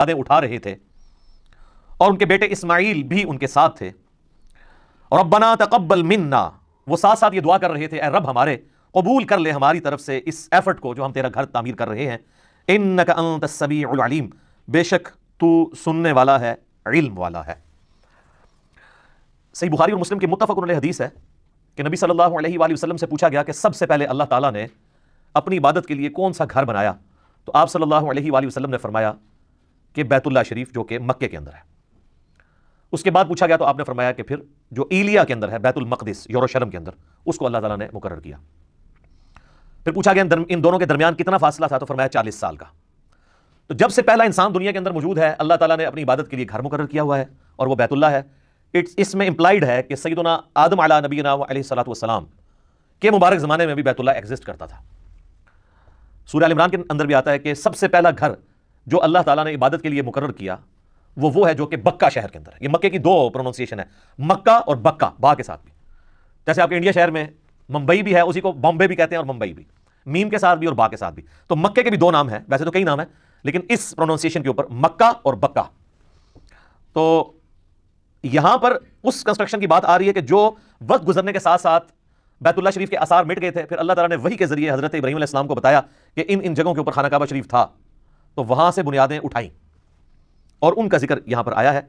بنیادیں اٹھا رہے تھے، اور ان کے بیٹے اسماعیل بھی ان کے ساتھ تھے. ربنا تقبل منا، وہ ساتھ ساتھ یہ دعا کر رہے تھے، اے رب ہمارے قبول کر لے ہماری طرف سے اس ایفرٹ کو جو ہم تیرا گھر تعمیر کر رہے ہیں. انک انت السمیع العلیم، بے شک تو سننے والا ہے، علم والا ہے. صحیح بخاری اور مسلم کی متفق علیہ حدیث ہے کہ نبی صلی اللہ علیہ وآلہ وسلم سے پوچھا گیا کہ سب سے پہلے اللہ تعالیٰ نے اپنی عبادت کے لیے کون سا گھر بنایا؟ تو آپ صلی اللہ علیہ وآلہ وسلم نے فرمایا کہ بیت اللہ شریف، جو کہ مکے کے اندر ہے. اس کے بعد پوچھا گیا تو آپ نے فرمایا کہ پھر جو ایلیا کے اندر ہے، بیت المقدس یروشلم کے اندر، اس کو اللہ تعالیٰ نے مقرر کیا. پھر پوچھا گیا ان دونوں کے درمیان کتنا فاصلہ تھا؟ تو فرمایا 40 سال کا. تو جب سے پہلا انسان دنیا کے اندر موجود ہے، اللہ تعالیٰ نے اپنی عبادت کے لیے گھر مقرر کیا ہوا ہے، اور وہ بیت اللہ ہے. اس میں امپلائیڈ ہے کہ سیدنا آدم علیہ نبینا علیہ الصلوۃ والسلام کے مبارک زمانے میں بھی بیت اللہ ایگزسٹ کرتا تھا. سورہ ال عمران کے اندر بھی آتا ہے کہ سب سے پہلا گھر جو اللہ تعالیٰ نے عبادت کے لیے مقرر کیا وہ ہے جو کہ بکہ شہر کے اندر ہے. یہ مکے کی دو پروننسیشن ہے، مکہ اور بکہ، با کے ساتھ بھی. جیسے آپ کے انڈیا شہر میں ممبئی بھی ہے، اسی کو بامبے بھی کہتے ہیں، اور ممبئی بھی میم کے ساتھ بھی اور با کے ساتھ بھی. تو مکے کے بھی دو نام ہیں، ویسے تو کئی نام ہیں لیکن اس پروننسیشن کے اوپر مکہ اور بکہ. تو یہاں پر اس کنسٹرکشن کی بات آ رہی ہے کہ جو وقت گزرنے کے ساتھ ساتھ بیت اللہ شریف کے آثار مٹ گئے تھے، پھر اللہ تعالیٰ نے وحی کے ذریعے حضرت ابراہیم علیہ السلام کو بتایا کہ ان جگہوں کے اوپر خانہ کعبہ شریف تھا، تو وہاں سے بنیادیں اٹھائیں. اور ان کا ذکر یہاں پر آیا ہے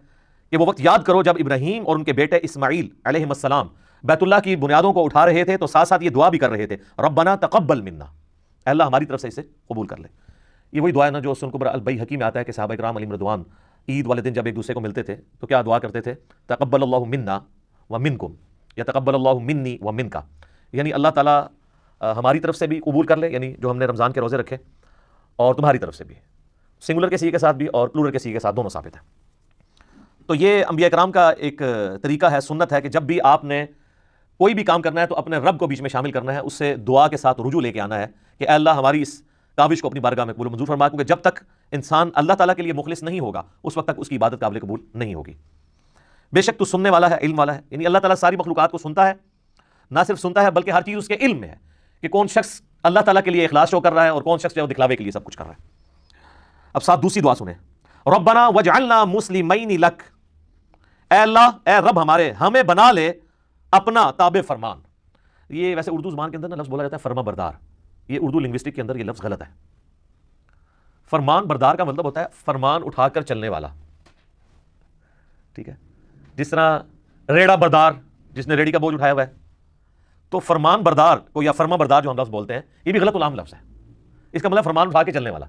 کہ وہ وقت یاد کرو جب ابراہیم اور ان کے بیٹے اسماعیل علیہ السلام بیت اللہ کی بنیادوں کو اٹھا رہے تھے، تو ساتھ ساتھ یہ دعا بھی کر رہے تھے، ربنا تقبل منا، اے اللہ ہماری طرف سے اسے قبول کر لے. یہ وہی دعا ہے نا جو سنن کبری البیہقی میں آتا ہے کہ صحابہ کرام علیہم رضوان عید والے دن جب ایک دوسرے کو ملتے تھے تو کیا دعا کرتے تھے؟ تقبل اللہ منا ومنکم، یا تقبل اللہ منی ومنکا، یعنی اللہ تعالیٰ ہماری طرف سے بھی قبول کر لے، یعنی جو ہم نے رمضان کے روزے رکھے، اور تمہاری طرف سے بھی، سنگولر کے صیغے کے ساتھ بھی اور پلورل کے صیغے کے ساتھ، دونوں ثابت ہیں. تو یہ انبیاء کرام کا ایک طریقہ ہے، سنت ہے کہ جب بھی آپ نے کوئی بھی کام کرنا ہے تو اپنے رب کو بیچ میں شامل کرنا ہے، اس سے دعا کے ساتھ رجوع لے کے آنا ہے کہ اے اللہ ہماری اس کاوش کو اپنی بارگاہ میں قبول و منظور فرما، کیونکہ جب تک انسان اللہ تعالیٰ کے لیے مخلص نہیں ہوگا اس وقت تک اس کی عبادت قابل قبول نہیں ہوگی. بے شک تو سننے والا ہے، علم والا ہے، یعنی اللہ تعالیٰ ساری مخلوقات کو سنتا ہے، نہ صرف سنتا ہے بلکہ ہر چیز اس کے علم میں ہے کہ کون شخص اللہ تعالیٰ کے لیے اخلاص شو کر رہا ہے اور کون شخص جو دکھلاوے کے لیے سب کچھ کر رہا ہے. اب ساتھ دوسری دعا سنیں، ربنا وجعلنا مسلمین لک، اے اللہ، اے رب ہمارے، ہمیں بنا لے اپنا تابع فرمان. یہ ویسے اردو زبان کے اندر نا لفظ بولا جاتا ہے فرما بردار، یہ اردو لنگوسٹک کے اندر یہ لفظ غلط ہے. فرمان بردار کا مطلب ہوتا ہے فرمان اٹھا کر چلنے والا، ٹھیک ہے؟ جس طرح ریڑا بردار، جس نے ریڑی کا بوجھ اٹھایا ہوا ہے، تو فرمان بردار کو یا فرما بردار جو ہم لفظ بولتے ہیں یہ بھی غلط العام لفظ ہے. اس کا مطلب فرمان اٹھا کے چلنے والا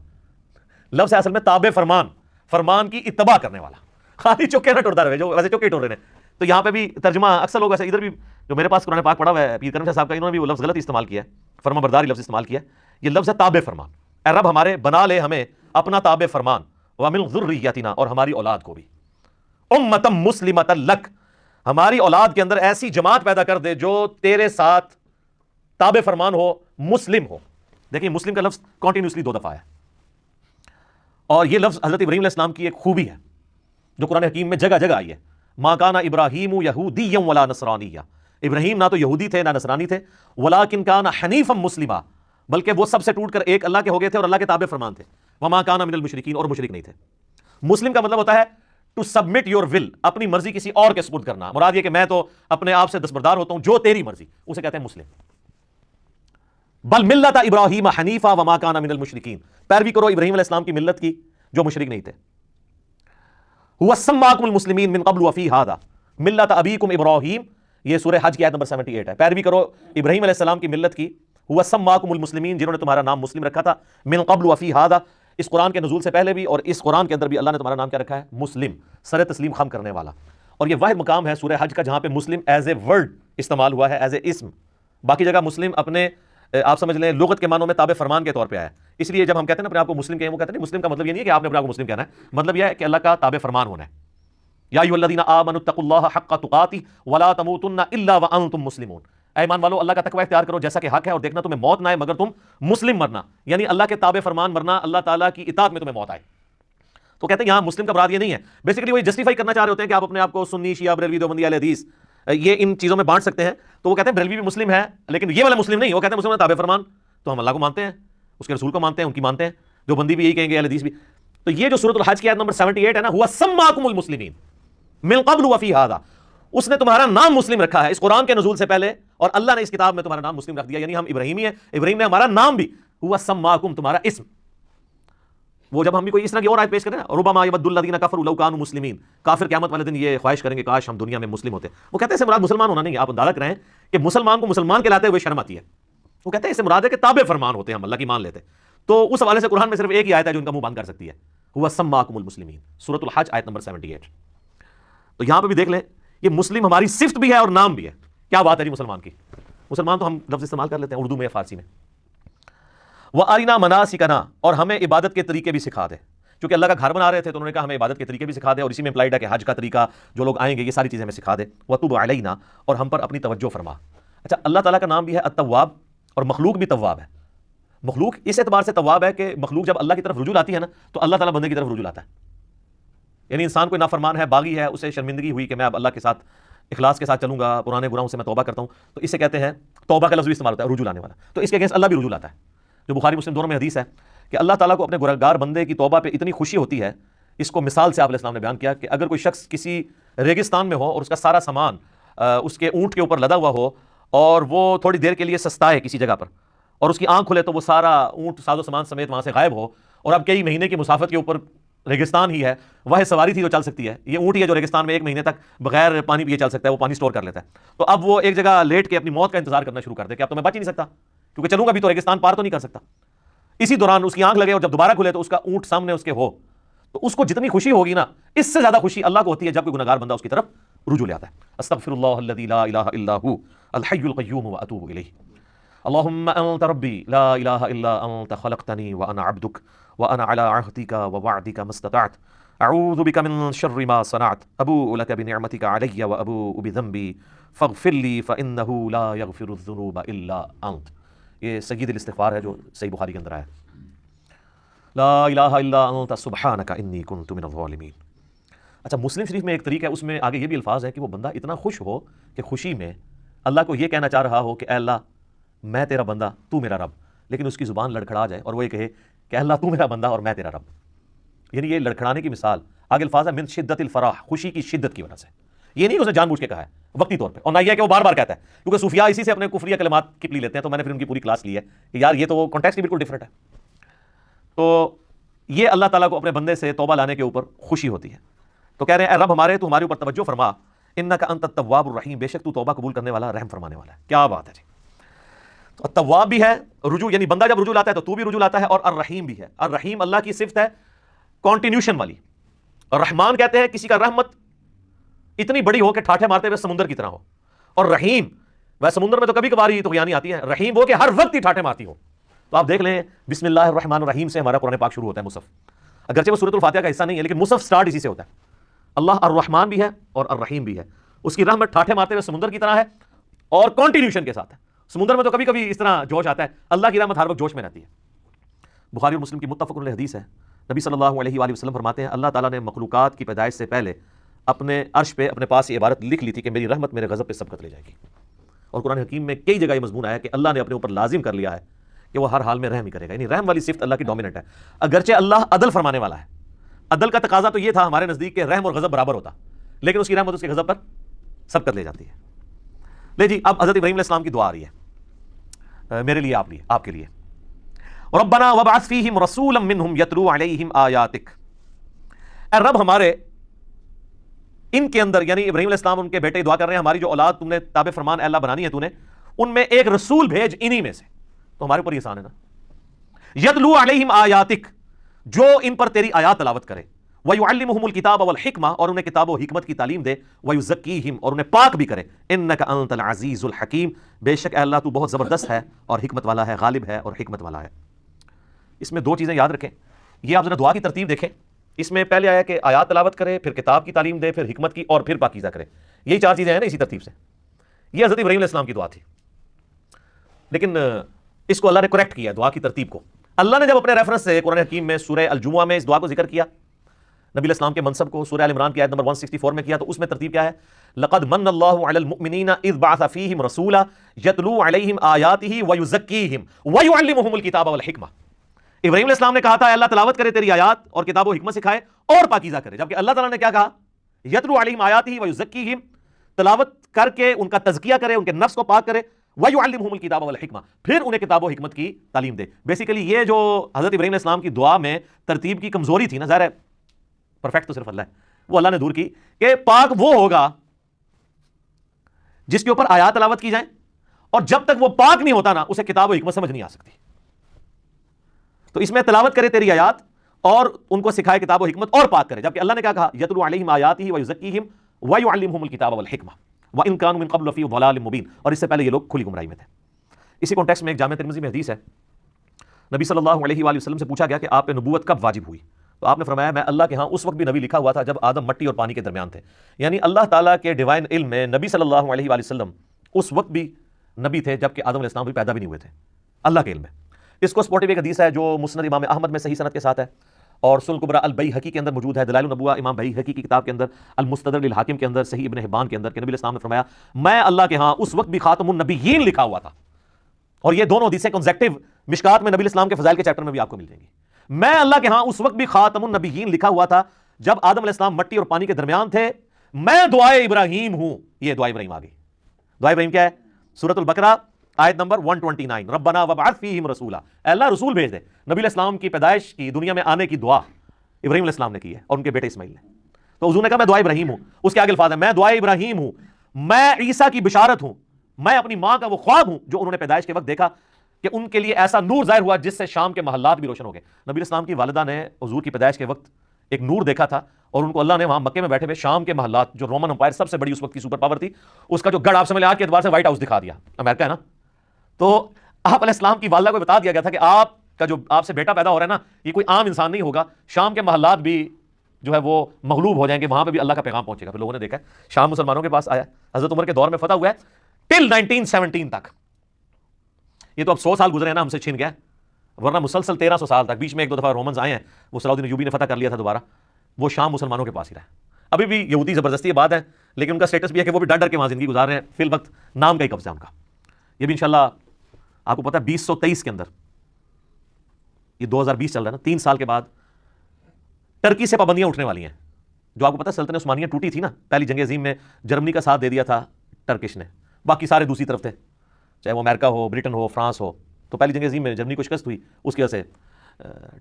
لفظ ہے اصل میں تابع فرمان، فرمان کی اتباع کرنے والا. خالی چوکے نہ ٹوڑتا رہے جو ویسے چوکے ٹوڑ رہے ہیں. تو یہاں پہ بھی ترجمہ اکثر لوگ ایسے ادھر بھی جو میرے پاس قرآن پاک پڑھا ہوا ہے پیر کرم شاہ صاحب کا، انہوں نے بھی وہ لفظ غلط استعمال کیا ہے، فرما برداری لفظ استعمال کیا ہے. یہ لفظ ہے تابع فرمان. اے رب ہمارے بنا لے ہمیں اپنا تابع فرمان، ومن ذریتنا، اور ہماری اولاد کو بھی، امۃ مسلمۃ لک، ہماری اولاد کے اندر ایسی جماعت پیدا کر دے جو تیرے ساتھ تابع فرمان ہو، مسلم ہو. دیکھیں مسلم کا لفظ کنٹینیوسلی 2 دفعہ ہے، اور یہ لفظ حضرت ابراہیم علیہ السلام کی ایک خوبی ہے جو قرآن حکیم میں جگہ جگہ آئی ہے. ما کان ابراہیم یہودیا ولا نصرانیا، ابراہیم نہ تو یہودی تھے نہ نصرانی تھے، ولکن کان حنیفا مسلما، بلکہ وہ سب سے ٹوٹ کر ایک اللہ کے ہو گئے تھے اور اللہ کے تابع فرمان تھے. وما کان من المشرکین، اور مشرک نہیں تھے. مسلم کا مطلب ہوتا ہے ٹو سبمٹ یور ول، اپنی مرضی کسی اور کے سپرد کرنا. مراد یہ کہ میں تو اپنے آپ سے دستبردار ہوتا ہوں، جو تیری مرضی، اسے کہتے ہیں مسلم. بل ملت ابراہیم حنیفا وما کان من المشرکین، پیروی کرو ابراہیم علیہ السلام کی ملت کی جو مشرک نہیں تھے. هو سماکم المسلمین من قبل وفی ھذا ملت ابیکم ابراہیم، یہ سورہ حج کی آیت نمبر 78 ہے. پیروی کرو ابراہیم علیہ السلام کی ملت کی، هو سماکم المسلمین، جنہوں نے تمہارا نام مسلم رکھا تھا، من قبل وفی ھذا، اس قرآن کے نزول سے پہلے بھی اور اس قرآن کے اندر بھی اللہ نے تمہارا نام کیا رکھا ہے؟ مسلم، سر تسلیم خم کرنے والا. اور یہ واحد مقام ہے سورہ حج کا جہاں پہ مسلم ایز اے ورڈ استعمال ہوا ہے، ایز اے اسم. باقی جگہ مسلم اپنے آپ سمجھ لیں لغت کے معنوں میں تابع فرمان کے طور پہ آیا ہے. اس لیے جب ہم کہتے ہیں نا اپنے آپ کو مسلم کہیں، وہ کہتے ہیں مسلم کا مطلب یہ نہیں ہے کہ آپ نے اپنے آپ کو مسلم کہنا ہے، مطلب یہ ہے کہ اللہ کا تابع فرمان ہونا ہے. یا ایھا الذین آمنوا اتقوا اللہ حق تقاتہ ولا تموتن الا وانتم مسلمون، اے ایمان والو اللہ کا تقوی اختیار کرو جیسا کہ حق ہے، اور دیکھنا تمہیں موت نہ آئے مگر تم مسلم مرنا، یعنی اللہ کے تابع فرمان مرنا، اللہ تعالیٰ کی اطاعت میں تمہیں موت آئے. تو کہتے ہیں یہاں مسلم کا مراد یہ نہیں ہے. بیسیکلی وہ جسٹیفائی کرنا چاہ رہے ہوتے ہیں کہ آپ اپنے آپ کو سنی، شیعہ، بریلوی، دیوبندی، اہل حدیث یہ ان چیزوں میں بانٹ سکتے ہیں. تو وہ کہتے ہیں بریلوی بھی مسلم ہے لیکن یہ والا مسلم نہیں، وہ کہتے ہیں مسلم تابع فرمان، تو ہم اللہ کو مانتے ہیں، اس کے رسول کو مانتے ہیں، ان کی مانتے ہیں. دیوبندی بھی یہی کہیں گے، اہل حدیث بھی. تو یہ جو سورۃ الحج کی آیت نمبر 78 ہے نا، ہوا سماکم المسلمین من قبل وفی ھذا، اس نے تمہارا نام مسلم رکھا ہے اس قرآن کے نزول سے پہلے، اور اللہ نے اس کتاب میں تمہارا نام مسلم رکھ دیا، یعنی ہم ابراہیمی ہیں، ابراہیم نے ہمارا نام بھی، ہوا سماکم تمہارا اسم۔ وہ جب ہم بھی کوئی اس طرح کی اور آیت پیش کریں نا، ربما یود الذین کفروا لو کانوا مسلمین، کافر قیامت والے دن یہ خواہش کریں گے کاش ہم دنیا میں مسلم ہوتے، وہ کہتے ہیں اس سے مراد مسلمان ہونا نہیں ہے، آپ اندازہ کریں کہ مسلمان کو مسلمان کہلاتے ہوئے شرم آتی ہے، وہ کہتے ہیں اس سے مراد ہے کہ تابع فرمان ہوتے ہیں، ہم اللہ کی مان لیتے، تو اس حوالے سے قرآن میں صرف ایک ہی آیت ہے جو ان کا منہ بند کر سکتی ہے، ہوا سماکم المسلمین، سورۃ الحج آیت نمبر 78۔ تو یہاں پہ بھی دیکھ لیں، یہ مسلم ہماری صفت بھی ہے اور نام بھی ہے، کیا بات ہے جی مسلمان کی، مسلمان تو ہم لفظ استعمال کر لیتے ہیں اردو میں یا فارسی میں۔ وَأَرِنَا مَنَاسِكَنَا، اور ہمیں عبادت کے طریقے بھی سکھا دے، چونکہ اللہ کا گھر بنا رہے تھے تو انہوں نے کہا ہمیں عبادت کے طریقے بھی سکھا دے، اور اسی میں امپلائڈ ہے کہ حج کا طریقہ، جو لوگ آئیں گے یہ ساری چیزیں ہمیں سکھا دے، وَتُبْ عَلَيْنَا، اور ہم پر اپنی توجہ فرما۔ اچھا، اللہ تعالیٰ کا نام بھی ہے التواب، اور مخلوق بھی تواب ہے۔ مخلوق اس اعتبار سے تواب ہے کہ مخلوق جب اللہ کی طرف رجوع آتی ہے نا تو اللہ تعالیٰ بندے کی طرف رجوع آتا ہے، یعنی انسان کوئی نافرمان ہے، باغی ہے، اسے شرمندگی ہوئی کہ میں اب اللہ کے ساتھ اخلاص کے ساتھ چلوں گا، پرانے گناہوں سے میں توبہ کرتا ہوں، تو اسے کہتے ہیں توبہ کا لفظ بھی استعمال ہوتا ہے رجوع لانے والا، تو اس کے اگینسٹ اللہ بھی رجوع لاتا ہے، جو بخاری مسلم دونوں میں حدیث ہے کہ اللہ تعالیٰ کو اپنے گنہگار بندے کی توبہ پہ اتنی خوشی ہوتی ہے، اس کو مثال سے آپ علیہ السلام نے بیان کیا کہ اگر کوئی شخص کسی ریگستان میں ہو اور اس کا سارا سامان اس کے اونٹ کے اوپر لدا ہوا ہو، اور وہ تھوڑی دیر کے لیے سستا ہے کسی جگہ پر، اور اس کی آنکھ کھلے تو وہ سارا اونٹ ساز و سامان سمیت وہاں سے غائب ہو، اور اب کئی مہینے کی مسافت کے اوپر ریگستان ہی ہے، وہ سواری تھی جو چل سکتی ہے، یہ اونٹ ہی ہے جو ریگستان میں ایک مہینے تک بغیر پانی پیے چل سکتا ہے، وہ پانی سٹور کر لیتا ہے، تو اب وہ ایک جگہ لیٹ کے اپنی موت کا انتظار کرنا شروع کر دے کہ اب تو میں بچ ہی نہیں سکتا، کیونکہ چلوں گا بھی تو ریگستان پار تو نہیں کر سکتا۔ اسی دوران اس کی آنکھ لگے اور جب دوبارہ کھلے تو اس کا اونٹ سامنے اس کے ہو، تو اس کو جتنی خوشی ہوگی نا، اس سے زیادہ خوشی اللہ کو ہوتی ہے جب کوئی گنہگار بندہ اس کی طرف رجوع لے آتا ہے۔ استغفر اللہ الذی لا الہ الا هو الحی القیوم واتوب الیہ۔ اللهم انت ربی لا الہ الا انت خلقتنی وانا عبدک وانا علی عہدک ووعدک ما استطعت، اعوذ بک من شر ما صنعت، ابوء لک بنعمتک علی وابوء بذنبی فاغفر لی فانہ لا یغفر الذنوب الا انت۔ یہ سید الاستغفار ہے جو صحیح بخاری کے اندر آیا ہے، لا الہ الا انت سبحانک انی کنت من الظالمین۔ اچھا، مسلم شریف میں ایک طریقہ ہے، اس میں آگے یہ بھی الفاظ ہے کہ وہ بندہ اتنا خوش ہو کہ خوشی میں اللہ کو یہ کہنا چاہ رہا ہو کہ اے اللہ میں تیرا بندہ تو میرا رب، لیکن اس کی زبان لڑکھڑا جائے اور وہ یہ کہے کہ اللہ تو میرا بندہ اور میں تیرا رب، یعنی یہ لڑکھڑانے کی مثال آگے الفاظ ہے من شدت الفرح، خوشی کی شدت کی وجہ سے، یہ نہیں کہ اس نے جان بوجھ کے کہا ہے وقتی طور پہ، اور نہ یہ کہ وہ بار بار کہتا ہے، کیونکہ صوفیاء اسی سے اپنے کفریہ کلمات کی پلی لیتے ہیں، تو میں نے پھر ان کی پوری کلاس لی ہے کہ یار یہ تو کانٹیکسٹ ہی بالکل ڈفرینٹ ہے۔ تو یہ اللہ تعالیٰ کو اپنے بندے سے توبہ لانے کے اوپر خوشی ہوتی ہے، تو کہہ رہے ہیں اے رب ہمارے تو ہمارے اوپر توجہ فرما، انک انت التواب الرحیم، بے شک تو توبہ قبول کرنے والا، رحم فرمانے والا ہے۔ کیا بات ہے جی، تو التواب بھی ہے رجوع، یعنی بندہ جب رجوع لاتا ہے تو بھی رجوع لاتا ہے، اور الرحیم بھی ہے۔ الرحیم اللہ کی صفت ہے کنٹینیوشن والی، اور رحمان کہتے ہیں کسی کا رحمت اتنی بڑی ہو کہ ٹھاٹھے مارتے ہوئے سمندر کی طرح ہو، اور رحیم وہ سمندر میں تو کبھی کبھار ہی تو یعنی آتی ہے، رحیم وہ کہ ہر وقت ہی ٹھاٹھے مارتی ہو۔ تو آپ دیکھ لیں بسم اللہ الرحمن الرحیم سے ہمارا قرآن پاک شروع ہوتا ہے، مصحف، اگرچہ وہ سورۃ الفاتحہ کا حصہ نہیں ہے لیکن مصحف سٹارٹ اسی سے ہوتا ہے۔ اللہ الرحمن بھی ہے اور الرحیم بھی ہے، اس کی رحمت ٹھاٹھے مارتے ہوئے سمندر کی طرح ہے اور کنٹینیوشن کے ساتھ ہے۔ سمندر میں تو کبھی کبھی اس طرح جوش آتا ہے، اللہ کی رحمت ہر وقت جوش میں رہتی ہے۔ بخاری اور مسلم کی متفق علیہ حدیث ہے، نبی صلی اللہ علیہ وآلہ وسلم فرماتے ہیں اللہ تعالیٰ نے مخلوقات کی پیدائش سے پہلے اپنے عرش پہ اپنے پاس یہ عبارت لکھ لی تھی کہ میری رحمت میرے غضب پہ سبقت لے جائے گی، اور قرآن حکیم میں کئی جگہ یہ مضمون آیا کہ اللہ نے اپنے اوپر لازم کر لیا ہے کہ وہ ہر حال میں رحم ہی کرے گا، یعنی رحم والی صفت اللہ کی ڈومیننٹ ہے، اگرچہ اللہ عدل فرمانے والا ہے۔ عدل کا تقاضا تو یہ تھا ہمارے نزدیک کہ رحم اور غضب برابر ہوتا، لیکن اس کی رحمت اس کے غضب پر سبقت لے جاتی ہے۔ لے جی، اب حضرت ابراہیم علیہ السلام کی دعا آ رہی ہے میرے لیے، آپ کے لیے، ربنا وابعث فیہم رسولا منہم یتلو علیہم آیاتک، اے رب ہمارے ان کے اندر، یعنی ابراہیم علیہ السلام ان کے بیٹے دعا کر رہے ہیں ہماری جو اولاد تم نے تابع فرمان اے اللہ بنانی ہے تو نے، ان میں ایک رسول بھیج انہی میں سے، تو ہمارے اوپر یہ احسان ہے نا، یتلو علیہم آیاتک، جو ان پر تیری آیات تلاوت کرے، وَيُعَلِّمُهُمُ الْكِتَابَ وَالْحِكْمَةَ، اور انہیں کتاب و حکمت کی تعلیم دے، وَيُزَكِّيهِمْ، اور انہیں پاک بھی کرے، إِنَّكَ أَنْتَ الْعَزِيزُ الْحَكِيمُ، بے شک اے اللہ تو بہت زبردست ہے اور حکمت والا ہے، غالب ہے اور حکمت والا ہے۔ اس میں دو چیزیں یاد رکھیں، یہ آپ ذرا دعا کی ترتیب دیکھیں، اس میں پہلے آیا کہ آیات تلاوت کرے، پھر کتاب کی تعلیم دے، پھر حکمت کی، اور پھر پاکیزہ کرے، یہی چار چیزیں ہیں نا اسی ترتیب سے۔ یہ حضرت ابراہیم علیہ السلام کی دعا تھی، لیکن اس کو اللہ نے کریکٹ کیا دعا کی ترتیب کو۔ اللہ نے جب اپنے ریفرنس سے قرآن حکیم میں سورہ الجمعہ میں اس دعا کو ذکر کیا، نبی علیہ السلام کے منصب کو سورہ آل عمران کی آیت نمبر 164 میں کیا، تو اس میں ترتیب کیا ہے؟ لقد من اللہ علی المؤمنین اذ بعث فیہم رسولا یتلو علیہم آیاتہ ویزکیہم ویعلمہم الکتاب والحکمہ۔ ابراہیم علیہ السلام نے کہا تھا اے اللہ تلاوت کرے تیری آیات اور کتاب و حکمت سکھائے اور پاکیزہ کرے، جبکہ اللہ تعالیٰ نے کیا کہا؟ یتلو علیہم آیاتہ ویزکیہم، تلاوت کر کے ان کا تزکیہ کرے، ان کے نفس کو پاک کرے، ویعلمہم الکتاب والحکمہ، پھر انہیں کتاب و حکمت کی تعلیم دے۔ بیسیکلی یہ جو حضرت ابراہیم علیہ السلام کی دعا میں ترتیب کی کمزوری تھی نا، ظاہر ہے پرفیکٹ تو صرف اللہ ہے، وہ اللہ نے دور کی کہ پاک وہ ہوگا جس کے اوپر آیات تلاوت کی جائیں، اور جب تک وہ پاک نہیں ہوتا نا اسے کتاب و حکمت سمجھ نہیں آ سکتی۔ تو اس میں تلاوت کرے تیری آیات اور ان کو سکھائے کتاب و حکمت اور پاک کرے، جبکہ اللہ نے کیا کہا؟ یتلو علیہم آیاتہ ویزکیہم ویعلمہم الکتاب والحکمہ وان کانوا من قبل فی ضلال مبین، اور اس سے پہلے یہ لوگ کھلی گمراہی میں تھے۔ اسی کانٹیکسٹ میں ایک جامع ترمذی میں حدیث ہے، نبی صلی اللہ علیہ وآلہ وسلم سے پوچھا گیا کہ آپ پہ نبوت کب واجب ہوئی؟ تو آپ نے فرمایا میں اللہ کے ہاں اس وقت بھی نبی لکھا ہوا تھا جب آدم مٹی اور پانی کے درمیان تھے، یعنی اللہ تعالیٰ کے ڈیوائن علم میں نبی صلی اللہ علیہ وآلہ وسلم اس وقت بھی نبی تھے جبکہ آدم علیہ السلام بھی پیدا بھی نہیں ہوئے تھے، اللہ کے علم میں۔ اس کو سپورٹیو ایک حدیث ہے جو مسند امام احمد میں صحیح سند کے ساتھ ہے، اور سنن کبریٰ البیہقی کے اندر موجود ہے، دلائل النبوہ امام بیہقی کی کتاب کے اندر، المستدرک للحاکم کے اندر، صحیح ابن حبان کے اندر، کہ نبی علیہ السلام نے فرمایا میں اللہ کے ہاں اس وقت بھی خاتم النبیین لکھا ہوا تھا، اور یہ دونوں حدیثیں کنزیکٹیو مشکات میں نبی علیہ السلام کے فضائل کے چیپٹر میں بھی آپ کو مل جائیں گی۔ میں اللہ کے ہاں اس وقت بھی خاتم النبیین لکھا ہوا تھا جب آدم علیہ السلام مٹی اور پانی کے درمیان تھے، میں دعائے ابراہیم ہوں۔ یہ دعائے ابراہیم آ گئی۔ دعائے ابراہیم کیا ہے؟ سورۃ البقرہ آیت نمبر 129، ربنا وابعث فیہم رسولا، اے اللہ رسول بھیج دے۔ نبی علیہ السلام کی پیدائش کی، دنیا میں آنے کی دعا ابراہیم علیہ السلام نے کی ہے اور ان کے بیٹے اسماعیل نے۔ تو حضور نے کہا میں دعائے ابراہیم ہوں، اس کے آگے الفاظ ہے میں دعائے ابراہیم ہوں، میں عیسیٰ کی بشارت ہوں، میں اپنی ماں کا وہ خواب ہوں جو انہوں نے پیدائش کے وقت دیکھا کہ ان کے لیے ایسا نور ظاہر ہوا جس سے شام کے محلات بھی روشن ہو گئے۔ نبی علیہ السلام کی والدہ نے حضور کی پیدائش کے وقت ایک نور دیکھا تھا، اور ان کو اللہ نے وہاں مکے میں بیٹھے ہوئے شام کے محلات، جو رومن امپائر سب سے بڑی اس وقت کی سپر پاور تھی، اس کا جو گڑھ آپ سمجھ لیں آج کے اعتبار سے وائٹ ہاؤس دکھا دیا، امریکہ ہے نا۔ تو آپ علیہ السلام کی والدہ کو بتا دیا گیا تھا کہ آپ کا جو آپ سے بیٹا پیدا ہو رہا ہے نا، یہ کوئی عام انسان نہیں ہوگا، شام کے محلات بھی جو ہے وہ مغلوب ہو جائیں گے، وہاں پہ بھی اللہ کا پیغام پہنچے گا۔ پھر لوگوں نے دیکھا ہے شام مسلمانوں کے پاس آیا، حضرت عمر کے دور میں فتح ہوا ہے ٹل 1917 تک۔ یہ تو اب 100 سال گزرے ہیں نا، ہم سے چھن گیا، ورنہ مسلسل 1300 سال تک۔ بیچ میں ایک دو دفعہ رومنز آئے ہیں، وہ صلاح الدین ایوبی نے فتح کر لیا تھا دوبارہ، وہ شام مسلمانوں کے پاس ہی رہا ہے۔ ابھی بھی یہودی زبردستی یہ بات ہے، لیکن ان کا سٹیٹس بھی ہے کہ وہ بھی ڈر ڈر کے وہاں زندگی گزار رہے ہیں، فی الوقت نام کا ہی قبضہ ہے ان کا۔ یہ بھی انشاءاللہ آپ کو پتا ہے 2023 کے اندر، یہ 2020 چل رہا ہے نا، 3 سال کے بعد ٹرکی سے پابندیاں اٹھنے والی ہیں۔ جو آپ کو پتا ہے سلطنت عثمانیہ ٹوٹی تھی نا، پہلی جنگ عظیم میں جرمنی کا ساتھ دے دیا تھا ٹرکش نے، باقی سارے دوسری طرف تھے، چاہے وہ امریکہ ہو، برٹن ہو، فرانس ہو۔ تو پہلی جنگ عظیم میں جرمنی کو شکست ہوئی، اس کی وجہ سے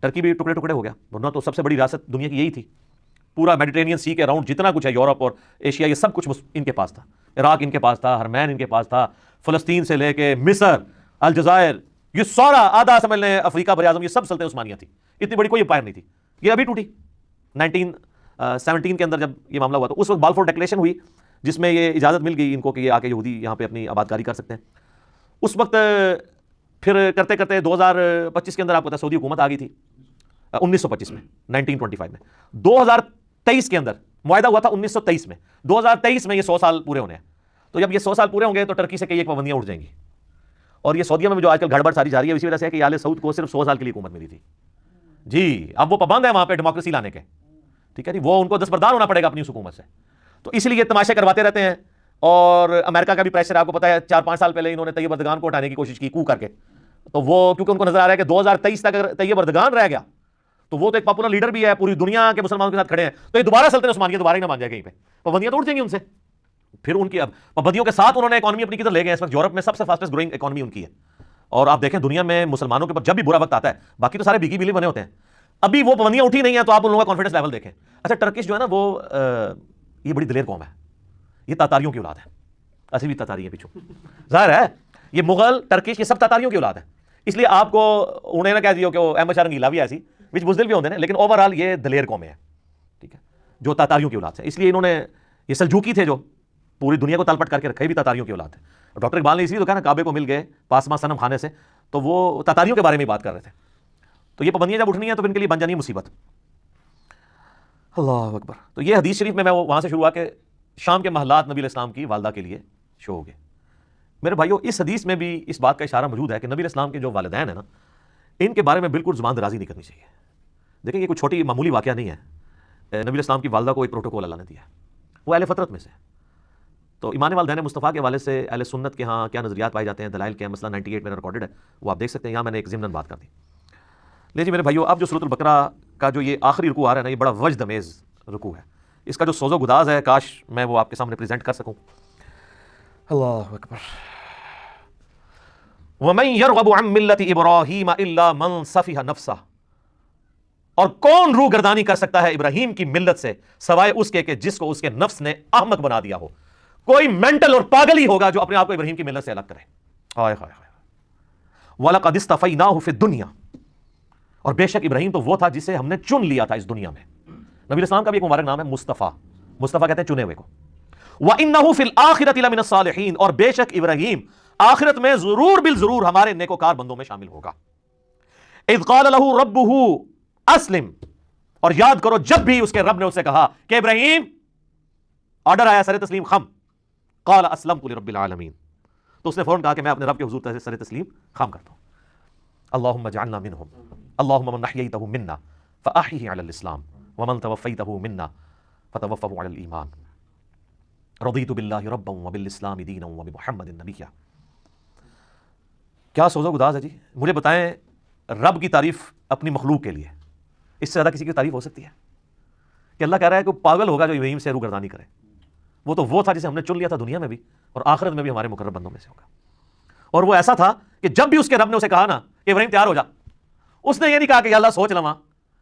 ٹرکی بھی ٹکڑے ٹکڑے ہو گیا، ورنہ تو سب سے بڑی ریاست دنیا کی یہی تھی۔ پورا میڈیٹرینین سی کے اراؤنڈ جتنا کچھ ہے، یورپ اور ایشیا، یہ سب کچھ ان کے پاس تھا۔ عراق ان کے پاس تھا، حرمین ان کے پاس تھا، فلسطین سے لے کے مصر، الجزائر، یہ سارا آدھا سمجھ لیں افریقہ بر اعظم، یہ سب سلطنت عثمانیہ تھی۔ اتنی بڑی کوئی امپائر نہیں تھی، یہ ابھی ٹوٹی 1917 کے اندر جب یہ معاملہ ہوا۔ تو اس وقت بالفور ڈیکلیریشن ہوئی جس میں یہ اجازت مل گئی ان کو کہ یہ آ کے یہودی یہاں پہ اپنی آباد کاری کر سکتے ہیں۔ اس وقت پھر کرتے کرتے 2025 کے اندر آپ کو پتا سعودی حکومت آ گئی تھی، 1925 میں، 1925 میں۔ 2023 کے اندر معاہدہ ہوا تھا 1923 میں، 2023 میں یہ 100 سال پورے ہونے ہیں۔ تو جب یہ 100 سال پورے ہوں گے تو ٹرکی سے کئی ایک پابندیاں اٹھ جائیں گی، اور یہ سعودیہ میں جو آج کل گڑبڑ ساری جاری ہے اسی وجہ سے ہے کہ آل سعود کو صرف 100 سال کے لیے حکومت ملی تھی جی، اب وہ پابند ہے وہاں پہ ڈیموکریسی لانے کے، ٹھیک ہے جی، وہ ان کو دستبردار ہونا پڑے گا اپنی اس حکومت سے۔ تو اس لیے یہ تماشے کرواتے رہتے ہیں، اور امریکہ کا بھی پریشر آپ کو پتا ہے، 4-5 سال پہلے انہوں نے طیب اردگان کو ہٹانے کی کوشش کی کو کر کے، تو وہ کیونکہ ان کو نظر آ رہا ہے کہ 2023 تک اگر طیب اردگان رہ گیا تو وہ تو ایک پاپولر لیڈر بھی ہے، پوری دنیا کے مسلمانوں کے ساتھ کھڑے ہیں، تو یہ دوبارہ سلطنت عثمانیہ دوبارہ ہی نہ مان جائے کہیں پہ، پابندیاں تو اٹھ جائیں گی ان سے۔ پھر ان کی اب پابندیوں کے ساتھ انہوں نے اکانومی اپنی کدھر لے گئے، اس وقت یورپ میں سب سے فاسٹسٹ گروئنگ اکانومی ان کی ہے، اور آپ دیکھیں دنیا میں مسلمانوں کے اوپر جب بھی برا وقت آتا ہے باقی تو سارے بھیگی بلی بنے ہوتے ہیں، ابھی وہ پابندیاں اٹھی نہیں ہیں تو آپ ان لوگوں کا کانفیڈنس لیول دیکھیں۔ اچھا ٹرکش جو ہے نا وہ یہ بڑی دلیر قوم ہے، یہ تاتاریوں کی اولاد ہے، ایسے بھی تاتاری ہیں پیچھو، ظاہر ہے یہ مغل ٹرکش یہ سب تاتاریوں کی اولاد ہے، اس لیے آپ کو انہیں نہ کہہ دیو کہ وہ احمد شاہ رنگیلا بھی ایسی وچ بزدل بھی ہوتے ہیں، لیکن اوور آل یہ دلیر قومیں ہیں، ٹھیک ہے، جو تاتاریوں کی اولاد ہے۔ اس لیے انہوں نے یہ سلجوکی تھے جو پوری دنیا کو تلپٹ کر کے رکھے، بھی تاتاریوں کی اولاد ہے۔ ڈاکٹر اقبال نے اسی لیے تو کہا نا کعبے کو مل گئے پاسما صنم خانے سے، تو وہ تاتاریوں کے بارے میں بات کر رہے تھے۔ تو یہ پابندیاں جب اٹھنی ہیں تو ان کے لیے بن جانی مصیبت۔ اللہ اکبر۔ تو یہ حدیث شریف میں وہاں سے شروع ہوا کہ شام کے محلات نبی علیہ السلام کی والدہ کے لیے شو ہو گئے۔ میرے بھائیو اس حدیث میں بھی اس بات کا اشارہ موجود ہے کہ نبی علیہ السلام کے جو والدین ہیں نا، ان کے بارے میں بالکل زبان درازی نہیں کرنی چاہیے۔ دیکھیں یہ کوئی چھوٹی معمولی واقعہ نہیں ہے، نبی علیہ السلام کی والدہ کو ایک پروٹوکول اللہ نے دیا ہے، وہ اہل فطرت میں سے۔ تو ایمان والدین مصطفیٰ کے حوالے سے اہل سنت کے ہاں کیا نظریات پائے جاتے ہیں، دلائل کے ہیں، مسئلہ 98 میں ریکارڈڈ ہے، وہ آپ دیکھ سکتے ہیں، یہاں میں نے ایک ضمن بات کر دی۔ لے جی میرے بھائیو، اب جو سورۃ البقرہ کا جو یہ آخری رکوع آ رہا ہے نا، یہ بڑا وجد امیز رکوع ہے. اس کا جو سوز و گداز ہے کاش میں وہ آپ کے سامنے پریزنٹ کر سکوں. اللہ اکبر. وَمَن يَرْغَبُ عَن مِّلَّةِ إِبْرَاهِيمَ إِلَّا مَن سَفِهَ نَفْسَهُ، اور کون روح گردانی کر سکتا ہے ابراہیم کی ملت سے سوائے اس کے کہ جس کو اس کے نفس نے احمق بنا دیا ہو. کوئی مینٹل اور پاگل ہی ہوگا جو اپنے آپ کو ابراہیم کی ملت سے الگ کرے. ہائے ہائے ہائے. وَلَقَدِ اصْطَفَيْنَاهُ فِي الدُّنْيَا، اور بے شک ابراہیم تو وہ تھا جسے ہم نے چن لیا تھا اس دنیا میں. نبی اسلام کا بھی ایک مبارک نام ہے مصطفیٰ. مصطفیٰ کہتے ہیں چنے ہوئے کو. وَإِنَّهُ فِي الْآخِرَةِ لَمِنَ الصَّالِحِينَ، اور بے شک ابراہیم آخرت میں ضرور بالضرور ہمارے نیکوکار بندوں میں شامل ہوگا. اذ قال له ربه اسلم، اور یاد کرو جب بھی اس کے رب نے اسے کہا کہ ابراہیم، آرڈر آیا سر تسلیم خم. قال اسلمت لرب العالمین، تو اس نے فوراً کہا کہ میں اپنے رب کے حضور سر تسلیم خم کرتا ہوں. اللہم اجعلنا منہم، اللہم من احییتہ منا فاحیہ علی الاسلام ومن توفیتہ منا فتوفہ علی الایمان. رضیت باللہ ربا وبالاسلام دینا وبمحمد نبیا. کیا سوز و گداز ہے جی. مجھے بتائیں رب کی تعریف اپنی مخلوق کے لیے اس سے زیادہ کسی کی تعریف ہو سکتی ہے؟ کہ اللہ کہہ رہا ہے کہ پاگل ہوگا جو ابراہیم سے روگردانی کرے. وہ تو وہ تھا جسے ہم نے چن لیا تھا دنیا میں بھی اور آخرت میں بھی ہمارے مقرب بندوں میں سے ہوگا. اور وہ ایسا تھا کہ جب بھی اس کے رب نے اسے کہا نا کہ ابراہیم تیار ہو جا، اس نے یہ نہیں کہا کہ یا اللہ سوچ لواں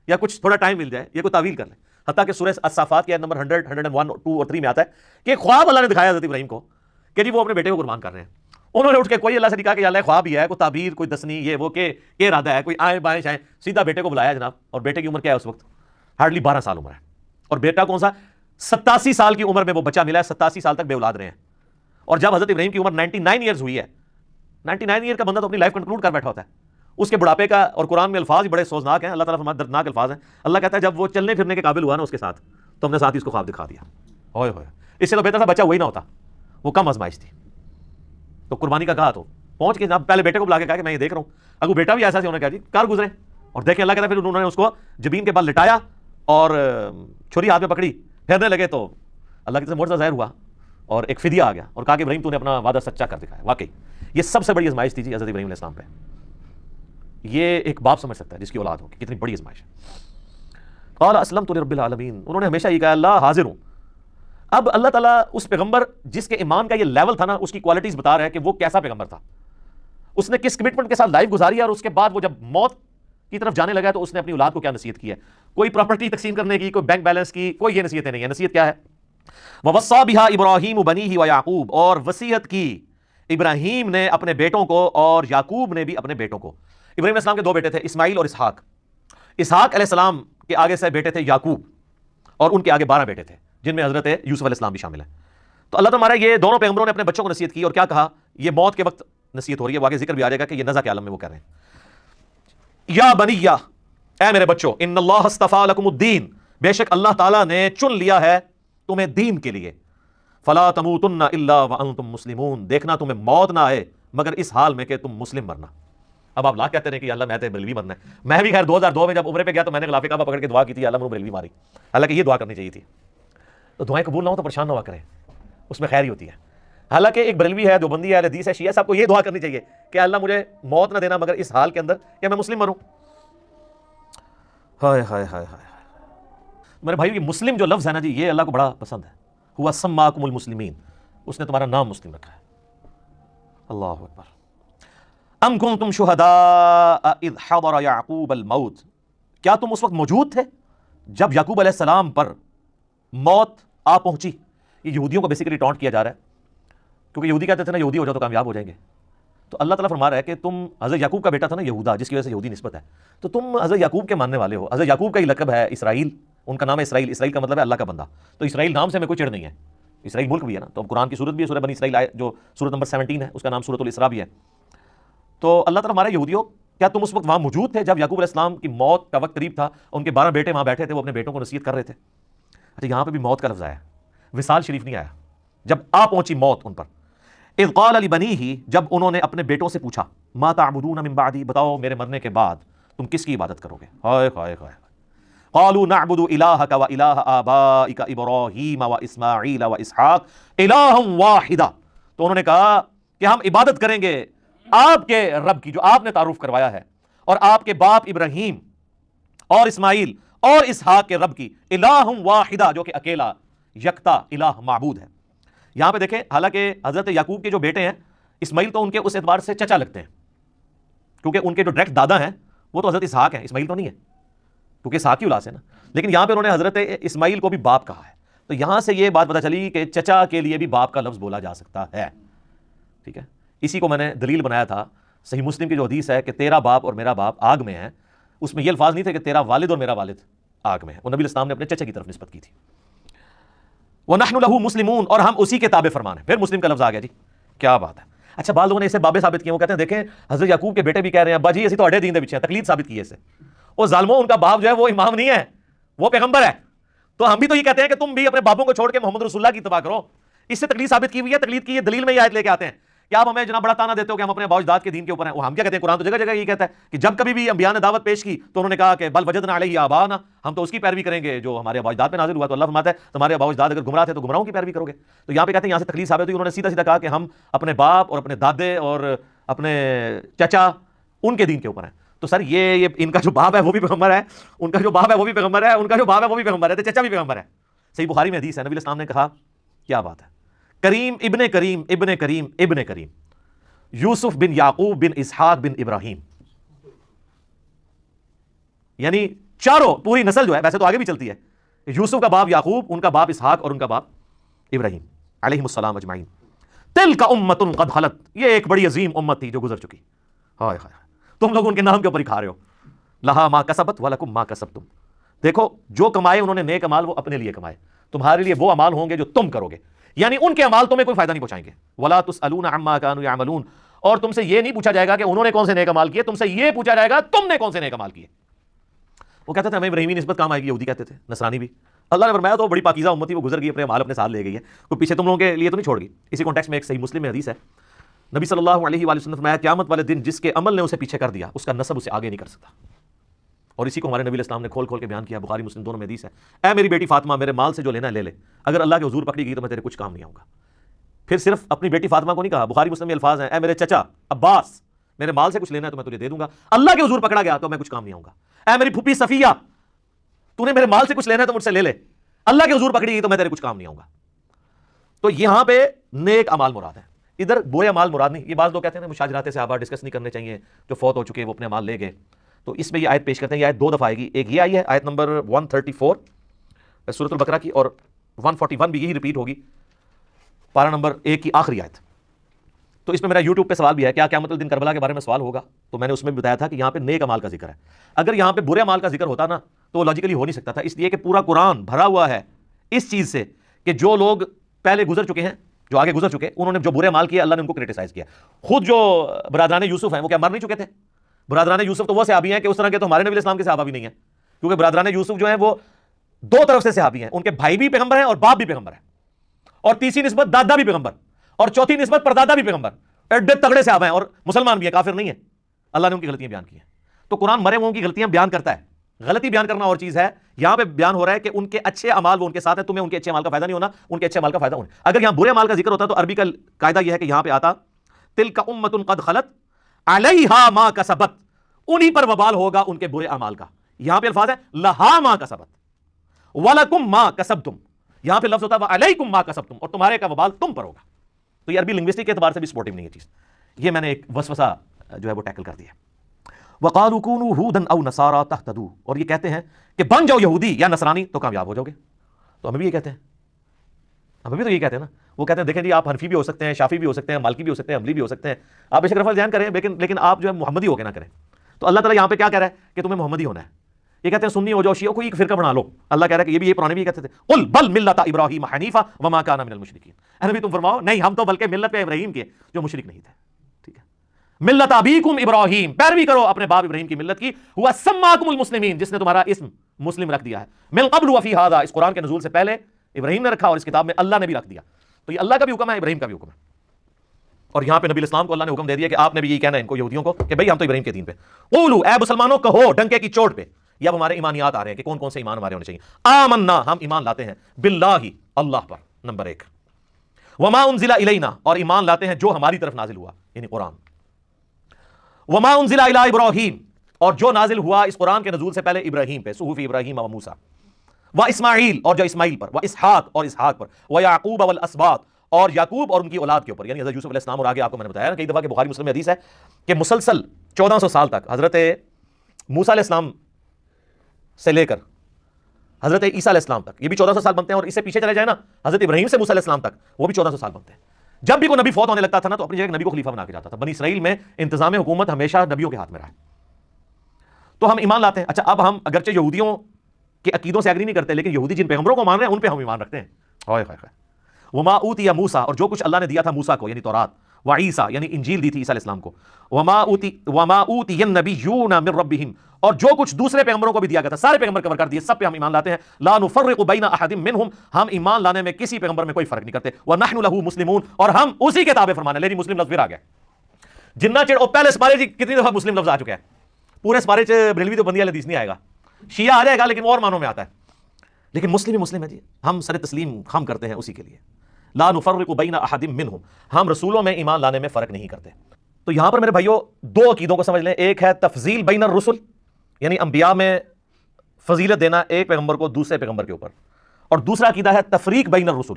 یا کچھ تھوڑا ٹائم مل جائے یا کوئی تعویل کر لے. حتیٰ کہ سورہ الصافات کی آیت نمبر 100، 101، 2 اور 3 میں آتا ہے کہ خواب اللہ نے دکھایا حضرت ابراہیم کو کہ جی وہ اپنے بیٹے کو قربان کر رہے ہیں. انہوں نے اٹھ کے کوئی اللہ سے نہیں کہا کہ یا اللہ خواب ہی ہے، کوئی تعبیر، کوئی دسنی، یہ وہ کہ ارادہ ہے، کوئی آئیں بائیں شائیں. سیدھا بیٹے کو بلایا جناب. اور بیٹے کی عمر کیا ہے اس وقت؟ ہارڈلی 12 سال عمر ہے. اور بیٹا کون سا؟ 87 سال کی عمر میں وہ بچہ ملا ہے. 87 سال تک بے اولاد رہے ہیں. اور جب حضرت ابراہیم کی عمر 99 ایئرز ہوئی ہے، 99 ایئر کا بندہ تو اپنی لائف کنکلوڈ کر بیٹھا ہوتا ہے. اس کے بڑھاپے کا، اور قرآن میں الفاظ بھی بڑے سوزناک ہیں. اللہ تعالیٰ فرماتا ہے دردناک الفاظ ہیں. اللہ کہتا ہے جب وہ چلنے پھرنے کے قابل ہوا نا اس کے ساتھ، تو ہم نے ساتھ ہی اس کو خواب دکھا دیا. ہوئے ہوئے، اس سے تو بہتر تھا بچہ وہی نہ ہوتا. وہ کم آزمائش تھی. تو قربانی کا کہا تو پہنچ کے جناب پہلے بیٹے کو بلا کے کہا کہ میں یہ دیکھ رہا ہوں. اگر بیٹا بھی ایسا سی، انہوں نے کہا جی کار گزرے. اور دیکھیں اللہ کہتا ہے پھر انہوں نے اس کو جبین کے بال لٹایا اور چھری ہاتھ میں پکڑی، پھیرنے لگے تو اللہ کی طرف معجزہ ظاہر ہوا اور ایک فدیہ آ گیا اور کہا کہ ابراہیم تو نے اپنا وعدہ سچا کر دکھایا. واقعی یہ سب سے بڑی آزمائش تھی جی حضرت ابراہیم علیہ السلام پہ. یہ ایک باپ سمجھ سکتا ہے جس کی اولاد ہوگی کتنی بڑی آزمائش ہے. قال اسلمت لرب العالمین، انہوں نے ہمیشہ یہ کہا اللہ حاضر ہوں. اب اللہ تعالیٰ اس پیغمبر جس کے ایمان کا یہ لیول تھا نا، اس کی کوالٹیز بتا رہا ہے کہ وہ کیسا پیغمبر تھا. اس نے کس کمٹمنٹ کے ساتھ لائف گزاری ہے، اور اس کے بعد وہ جب موت کی طرف جانے لگا تو اس نے اپنی اولاد کو کیا نصیحت کی ہے. کوئی پراپرٹی تقسیم کرنے کی، کوئی بینک بیلنس کی، کوئی یہ نصیحتیں نہیں ہیں. نصیحت کیا ہے؟ وَوَصَّىٰ بِهَا إِبْرَاهِيمُ بَنِيهِ وَيَعْقُوبُ، اور وصیت کی ابراہیم نے اپنے بیٹوں کو اور یعقوب نے بھی اپنے بیٹوں کو. ابراہیم علیہ السلام کے 2 بیٹے تھے، اسماعیل اور اسحاق. اسحاق علیہ السلام کے آگے سے بیٹے تھے یعقوب، اور ان کے آگے 12 بیٹے تھے جن میں حضرت یوسف علیہ السلام بھی شامل ہیں. تو اللہ تعالیٰ یہ دونوں پیغمبروں نے اپنے بچوں کو نصیحت کی، اور کیا کہا؟ یہ موت کے وقت نصیحت ہو رہی ہے، آگے ذکر بھی آ جائے گا کہ یہ نزع کے عالم میں وہ کہہ رہے ہیں یا بنیہ، اے میرے بچوں، ان اللہ اصطفیٰ لکم الدین، بے شک اللہ تعالیٰ نے چن لیا ہے تمہیں دین کے لیے. فلا تموتن الا وانتم مسلمون، دیکھنا تمہیں موت نہ آئے مگر اس حال میں کہ تم مسلم مرنا. اب آپ لاکھ کہتے ہیں کہ یا اللہ میں تو بریلوی مرنا ہے. میں بھی خیر 2002 میں جب عمرے پہ گیا تو میں نے غلاف کعبہ پکڑ کے دعا کی تھی، اللہ مجھے بریلوی ماری. حالانکہ یہ دعا کرنی چاہیے تھی. تو دعائیں قبول نہ ہو تو پریشان نہ ہوا کریں، اس میں خیر ہی ہوتی ہے. حالانکہ ایک بریلوی ہے، دیوبندی ہے، اہل حدیث ہے، شیعہ، سب کو یہ دعا کرنی چاہیے کہ اللہ مجھے موت نہ دینا مگر اس حال کے اندر کہ میں مسلم مروں. ہائے ہائے ہائے ہائے میرے بھائی، یہ مسلم جو لفظ ہے نا جی، یہ اللہ کو بڑا پسند ہے. ہوا سماکم المسلمین، اس نے تمہارا نام مسلم رکھا ہے. اللہ اکبر. ام کنتم شہداء اذ حضر یعقوب الموت، کیا تم اس وقت موجود تھے جب یعقوب علیہ السلام پر موت آ پہنچی؟ یہ یہودیوں کو بیسیکلی ٹونٹ کیا جا رہا ہے، کیونکہ یہودی کہتے تھے نا یہودی ہو جاؤ تو کامیاب ہو جائیں گے. تو اللہ تعالیٰ فرما رہا ہے کہ تم حضرت یعقوب کا بیٹا تھا نا یہودا، جس کی وجہ سے یہودی نسبت ہے، تو تم حضرت یعقوب کے ماننے والے ہو. حضرت یعقوب کا ہی لقب ہے اسرائیل، ان کا نام ہے اسرائیل. اسرائیل کا مطلب ہے اللہ کا بندہ. تو اسرائیل نام سے ہمیں کوئی چڑھ نہیں ہے. اسرائیل ملک بھی ہے نا. تو اب قرآن کی سورت بھی ہے، سورہ بنی اسرائیل جو سورت نمبر 17 ہے، اس کا نام سورۃ الاسراء بھی ہے. تو اللہ تعالیٰ ہمارے یہودیوں، کیا تم اس وقت وہاں موجود تھے جب یعقوب علیہ السلام کی موت کا وقت قریب تھا؟ ان کے 12 بیٹے وہاں بیٹھے تھے، وہ اپنے بیٹوں کو نصیحت کر رہے تھے. اچھا یہاں پہ بھی موت کا لفظ آیا، وصال شریف نہیں آیا. جب آ پہنچی موت ان پر. اذ قال لبنیہ، جب انہوں نے اپنے بیٹوں سے پوچھا، ما تعبدون من بعدی، بتاؤ میرے مرنے کے بعد تم کس کی عبادت کرو گے؟ ہائے ہائے ہائے. قالوا نعبد الہک و الہ آبائک ابراہیم و اسماعیل و اسحاق الہا واحدا. تو انہوں نے کہا کہ ہم عبادت کریں گے آپ کے رب کی جو آپ نے تعارف کروایا ہے، اور آپ کے باپ ابراہیم اور اسماعیل اور اسحاق کے رب کی الہ واحدہ، جو کہ اکیلا یکتا الہ معبود ہے۔ یہاں پہ دیکھیں، حالانکہ حضرت یعقوب کے جو بیٹے ہیں اسماعیل تو ان کے اس اعتبار سے چچا لگتے ہیں، کیونکہ ان کے جو ڈائریکٹ دادا ہیں وہ تو حضرت اسحاق ہیں، اسماعیل تو نہیں ہے، کیونکہ اسحاق کی اولاد سے نا، لیکن یہاں پہ انہوں نے حضرت اسماعیل کو بھی باپ کہا ہے۔ تو یہاں سے یہ بات پتہ چلی کہ چچا کے لیے بھی باپ کا لفظ بولا جا سکتا ہے، ٹھیک ہے۔ اسی کو میں نے دلیل بنایا تھا صحیح مسلم کی جو حدیث ہے کہ تیرا باپ اور میرا باپ آگ میں ہے، اس میں یہ الفاظ نہیں تھے کہ تیرا والد اور میرا والد آگ میں ہے، وہ نبی الاسلام نے اپنے چچا کی طرف نسبت کی تھی۔ وَنَحْنُ لَهُ مُسْلِمُونَ، اور ہم اسی کے تابع فرمان ہیں۔ پھر مسلم کا لفظ آ گیا، جی کیا بات ہے۔ اچھا، بعض لوگوں نے اسے بابے ثابت کیے، وہ کہتے ہیں دیکھیں حضرت یعقوب کے بیٹے بھی کہہ رہے ہیں ابا جی اسی تو اڈے دین دے پیچھے ہیں، تقلید ثابت کی ہے اسے۔ وہ ظالموں، ان کا باپ جو ہے وہ امام نہیں ہے، وہ پیغمبر ہے، تو ہم بھی تو یہ کہتے ہیں کہ تم بھی اپنے باپوں کو چھوڑ کے محمد رسول اللہ کی اتباع کرو۔ اس سے تقلید ثابت کی ہوئی ہے، تقلید کی یہ دلیل میں یہ آیت لے کے آتے ہیں کہ آپ ہمیں جناب بڑا تانا دیتے ہو کہ ہم اپنے باپ اجداد کے دین کے اوپر ہیں۔ وہ ہم کیا کہتے ہیں، قرآن تو جگہ جگہ یہ کہتا ہے کہ جب کبھی بھی انبیاء نے دعوت پیش کی تو انہوں نے کہا کہ بل وجدنا علیہ آباءنا، ہم تو اس کی پیروی کریں گے جو ہمارے آباء اجداد پہ نازل ہوا۔ تو اللہ فرماتا ہے تمہارے آباء اجداد اگر گمراہ تھے تو گمراہوں کی پیروی کرو گے۔ تو یہاں پہ کہتے ہیں یہاں سے تقلید ثابت ہوئی، انہوں نے سیدھا سیدھا کہا کہ ہم اپنے باپ اور اپنے دادے اور اپنے چچا ان کے دین کے اوپر ہیں۔ تو سر یہ ان کا جو باپ ہے وہ بھی پیغمبر ہے، ان کا جو باپ ہے وہ بھی پیغمبر ہے، ان کا جو باپ ہے وہ بھی پیغمبر ہے، تو چچا بھی پیغمبر ہے۔ صحیح بخاری میں حدیث ہے، نبی الاسلام نے کہا، کیا بات ہے، کریم ابن کریم ابن کریم ابن کریم، یوسف بن یعقوب بن اسحاق بن ابراہیم، یعنی چاروں پوری نسل جو ہے، ویسے تو آگے بھی چلتی ہے، یوسف کا باپ یعقوب، ان کا باپ اسحاق اور ان کا باپ ابراہیم علیہم السلام اجمعین۔ تلک امۃ قد خلت، یہ ایک بڑی عظیم امت تھی جو گزر چکی، ہائے ہائے تم لوگ ان کے نام کے اوپر ہی کھا رہے ہو۔ لہا ما کسبت ولکم ما کسبتم، دیکھو جو کمائے انہوں نے نیک امال وہ اپنے لیے کمائے، تمہارے لیے وہ امال ہوں گے جو تم کرو گے، یعنی ان کے امال تمہیں کوئی فائدہ نہیں پہنچائیں گے۔ ولا تسألون عما كانوا يعملون، اور تم سے یہ نہیں پوچھا جائے گا کہ انہوں نے کون سے نیک امال کیے، تم سے یہ پوچھا جائے گا تم نے کون سے نیک امال کیے۔ وہ کہتے تھے ہمیں ابراہیمی نسبت کام آئے گی، یہودی کہتے تھے، نصرانی بھی۔ اللہ نے فرمایا تو بڑی پاکیزہ امت تھی، وہ گزر گئی، اپنے امال اپنے ساتھ لے گئی ہے، کوئی پیچھے تم لوگوں کے لیے تو نہیں چھوڑ گئی۔ اسی کانٹیکسٹ میں ایک صحیح مسلم میں حدیث ہے، نبی صلی اللہ علیہ وآلہ وسلم نے فرمایا قیامت والے دن جس کے عمل نے اسے پیچھے کر دیا اس کا نسب اسے آگے نہیں کر سکتا۔ اور اسی کو ہمارے نبی الاسلام نے کھول کھول کے بیان کیا، بخاری مسلم دونوں میں حدیث ہے، اے میری بیٹی فاطمہ میرے مال سے جو لینا ہے لے لے، اگر اللہ کے حضور پکڑی گئی تو میں تیرے کچھ کام نہیں آؤں گا۔ پھر صرف اپنی بیٹی فاطمہ کو نہیں کہا، بخاری مسلم میں الفاظ ہیں، اے میرے چچا عباس میرے مال سے کچھ لینا ہے تو میں تجھے دے دوں گا، اللہ کے حضور پکڑا گیا تو میں کچھ کام نہیں آؤں گا۔ اے میری پھوپھی صفیہ تو نے میرے مال سے کچھ لینا ہے تو مجھ سے لے لے، اللہ کے حضور پکڑی گئی تو میں تیرے کچھ کام نہیں آؤں گا۔ تو یہاں پہ نیک اعمال مراد ہے، ادھر برے اعمال مراد نہیں۔ یہ بعض لوگ کہتے ہیں مشاجرات صحابہ ڈسکس نہیں کرنے چاہیے، جو فوت ہو چکے وہ اپنے اعمال لے گئے، تو اس میں یہ آیت پیش کرتے ہیں۔ یہ آیت دو دفعہ آئے گی، ایک یہ آئی ہے آیت نمبر 134 سورۃ البقرہ کی، اور 141 بھی یہی ریپیٹ ہوگی، پارہ نمبر 1 کی آخری آیت۔ تو اس میں میرا یوٹیوب پہ سوال بھی ہے کیا قیامت الدن کربلا کے بارے میں سوال ہوگا، تو میں نے اس میں بھی بتایا تھا کہ یہاں پہ نیک اعمال کا ذکر ہے، اگر یہاں پہ برے اعمال کا ذکر ہوتا نا تو وہ لاجیکلی ہو نہیں سکتا تھا، اس لیے کہ پورا قرآن بھرا ہوا ہے اس چیز سے کہ جو لوگ پہلے گزر چکے ہیں، جو آگے گزر چکے، انہوں نے جو برے اعمال کیے اللہ نے ان کو کرٹیسائز کیا۔ خود جو برادران یوسف ہیں وہ کیا مر نہیں چکے تھے؟ برادران یوسف تو وہ صحابی ہیں کہ اس طرح کے تو ہمارے نبی الاسلام کے صحابہ بھی نہیں ہیں، کیونکہ برادران یوسف جو ہیں وہ دو طرف سے صحابی ہیں، ان کے بھائی بھی پیغمبر ہیں اور باپ بھی پیغمبر ہیں، اور تیسری نسبت دادا بھی پیغمبر، اور چوتھی نسبت پردادا بھی پیغمبر، ایڈے تگڑے صحابہ ہیں، اور مسلمان بھی ہیں، کافر نہیں ہیں، اللہ نے ان کی غلطیاں بیان کی ہیں۔ تو قرآن مرے ہوئوں کی غلطیاں بیان کرتا ہے، غلطی بیان کرنا اور چیز ہے، یہاں پہ بیان ہو رہا ہے کہ ان کے اچھے اعمال وہ ان کے ساتھ ہیں، تمہیں ان کے اچھے اعمال کا فائدہ نہیں ہونا، ان کے اچھے اعمال کا فائدہ ہونا۔ اگر یہاں برے اعمال کا ذکر ہوتا تو عربی کا قاعدہ یہ ہے کہ یہاں پہ آتا تلک امۃ قد خلت علیہا ما کسبت، انہی پر وبال ہوگا ان کے برے اعمال کا۔ یہاں پہ الفاظ ہے لہا ما کسبت ولکم ما کسبتم، یہاں پہ لفظ ہوتا ہے علیکم ما کسبتم، اور تمہارے کا وبال تم پر ہوگا۔ تو یہ عربی لنگوسٹک کے اعتبار سے بھی سپورٹیو نہیں ہے چیز، یہ میں نے ایک وسوسہ جو ہے وہ ٹیکل کر دیا۔ وَقَالُوا كُونُوا هُودًا أَوْ نَصَارَىٰ تَهْتَدُوا، اور یہ کہتے ہیں کہ بن جاؤ یہودی یا نصرانی تو کامیاب ہو جاؤ گے۔ تو ہمیں بھی یہ کہتے ہیں، ہمیں بھی تو یہ کہتے ہیں نا، وہ کہتے ہیں دیکھیں جی آپ حنفی بھی ہو سکتے ہیں، شافی بھی ہو سکتے ہیں، مالکی بھی ہو سکتے ہیں، حنبلی بھی ہو سکتے ہیں، آپ بے شک رفع الذہن کریں لیکن آپ جو ہے محمدی ہو کے نہ کریں۔ تو اللہ تعالیٰ یہاں پہ کیا کہہ رہا ہے کہ تمہیں محمدی ہونا ہے۔ یہ کہتے ہیں سنی ہو جاؤ، شیعہ کوئی ایک فرقہ بنا لو، اللہ کہہ رہا ہے کہ یہ بھی یہ پرانے بھی کہتے تھے، قل بل ملت ابراہیم حنیفا وما کان من المشرکین، اے نبی تم فرماؤ نہیں ہم تو بلکہ ملت پہ ابراہیم کے جو مشرک نہیں تھے، ٹھیک ہے، ملت ابیکم ابراہیم، پیروی کرو اپنے باپ ابراہیم کی ملت کی، ہوا سماکم المسلمین، جس نے تمہارا اسم مسلم رکھ دیا ہے، من قبل وفی ھذا، اس قرآن کے نزول سے پہلے ابراہیم نے رکھا اور اس کتاب میں اللہ نے بھی رکھ دیا۔ تو یہ اللہ کا بھی حکم ہے، ابراہیم کا بھی حکم ہے، اور یہاں پہ نبی الاسلام کو اللہ نے حکم دے دیا کہ آپ نے بھی یہی کہنا ہے ان کو، یہودیوں کو، کہ بھئی ہم تو ابراہیم کے دین پہ، قولوا اے مسلمانوں کہو ڈنکے کی چوٹ پہ، یہ اب ہمارے ایمانیات آ رہے ہیں کہ کون کون سے ایمان ہمارے ہونے چاہیے۔ آمنا، ہم ایمان لاتے ہیں، باللہ، اللہ پر، نمبر 1، وما انزل الینا، اور ایمان لاتے ہیں جو ہماری طرف نازل ہوا یعنی قرآن، وما انزل الی ابراہیم، اور جو نازل ہوا اس قرآن کے نزول سے پہلے ابراہیم پہ، صحف ابراہیم و موسیٰ، و اسماعیل اور جو اسماعیل پر، و اسحاق اور اسحاق پر، و یعقوب والاسباط اور یعقوب اور ان کی اولاد کے اوپر، یعنی حضرت یوسف علیہ السلام، اور آگے آپ کو میں نے بتایا نا کئی دفعہ کہ بخاری مسلم میں حدیث ہے کہ مسلسل 1400 سال تک حضرت موسیٰ علیہ السلام سے لے کر حضرت عیسیٰ علیہ السلام تک، یہ بھی 1400 سال بنتے ہیں، اور اس سے پیچھے چلے جائیں نا حضرت ابراہیم سے موسیٰ علیہ السلام تک، وہ بھی 1400 سال بنتے ہیں۔ جب بھی کوئی نبی فوت ہونے لگتا تھا نا تو اپنی جگہ نبی کو خلیفہ بنا کے جاتا تھا۔ بنی اسرائیل میں انتظام حکومت ہمیشہ نبیوں کے ہاتھ میں رہا ہے۔ تو ہم ایمان لاتے ہیں۔ اچھا، اب ہم اگرچہ یہودیوں کے عقیدوں سے ایگری نہیں کرتے، لیکن یہودی جن پیغمبروں کو مان رہے ہیں ان پہ ہم ایمان رکھتے ہیں۔ ہائے ہائے ہائے۔ وما اوتی موسیٰ، اور جو کچھ اللہ نے دیا تھا موسیٰ کو، یعنی تورات، و عیسیٰ یعنی انجیل دی تھی عیسیٰ علیہ السلام کو، وما اوتی النبیون من ربہم، اور جو کچھ دوسرے پیغمبروں کو بھی دیا گیا تھا، سارے پیغمبر کور کر دیے، سب پہ ہم ایمان لاتے ہیں۔ لا نفرق بین احد منہم، ہم ایمان لانے میں کسی پیغمبر میں کوئی فرق نہیں کرتے۔ ونحن له مسلمون، اور ہم اسی کے تابع فرمانے۔ لیکن مسلم لفظ پھر آ گیا، جنہ چڑ پہلے سپارے جی کتنی دفعہ مسلم لفظ آ چکا ہے، پورے سپارے چ بریلوی تو بندی والا حدیث نہیں آئے گا، شیعہ آ جائے گا لیکن وہ اور معنوں میں آتا ہے، لیکن مسلم ہی مسلم ہے جی، ہم سر تسلیم ہم کرتے ہیں اسی کے لیے۔ لا نفرق بین احد منہم، ہم رسولوں میں ایمان لانے میں فرق نہیں کرتے۔ تو یہاں پر میرے بھائیوں دو عقیدوں کو سمجھ لیں، ایک ہے تفضیل بین الرسل، یعنی انبیاء میں فضیلت دینا ایک پیغمبر کو دوسرے پیغمبر کے اوپر، اور دوسرا عقیدہ ہے تفریق بین الرسل،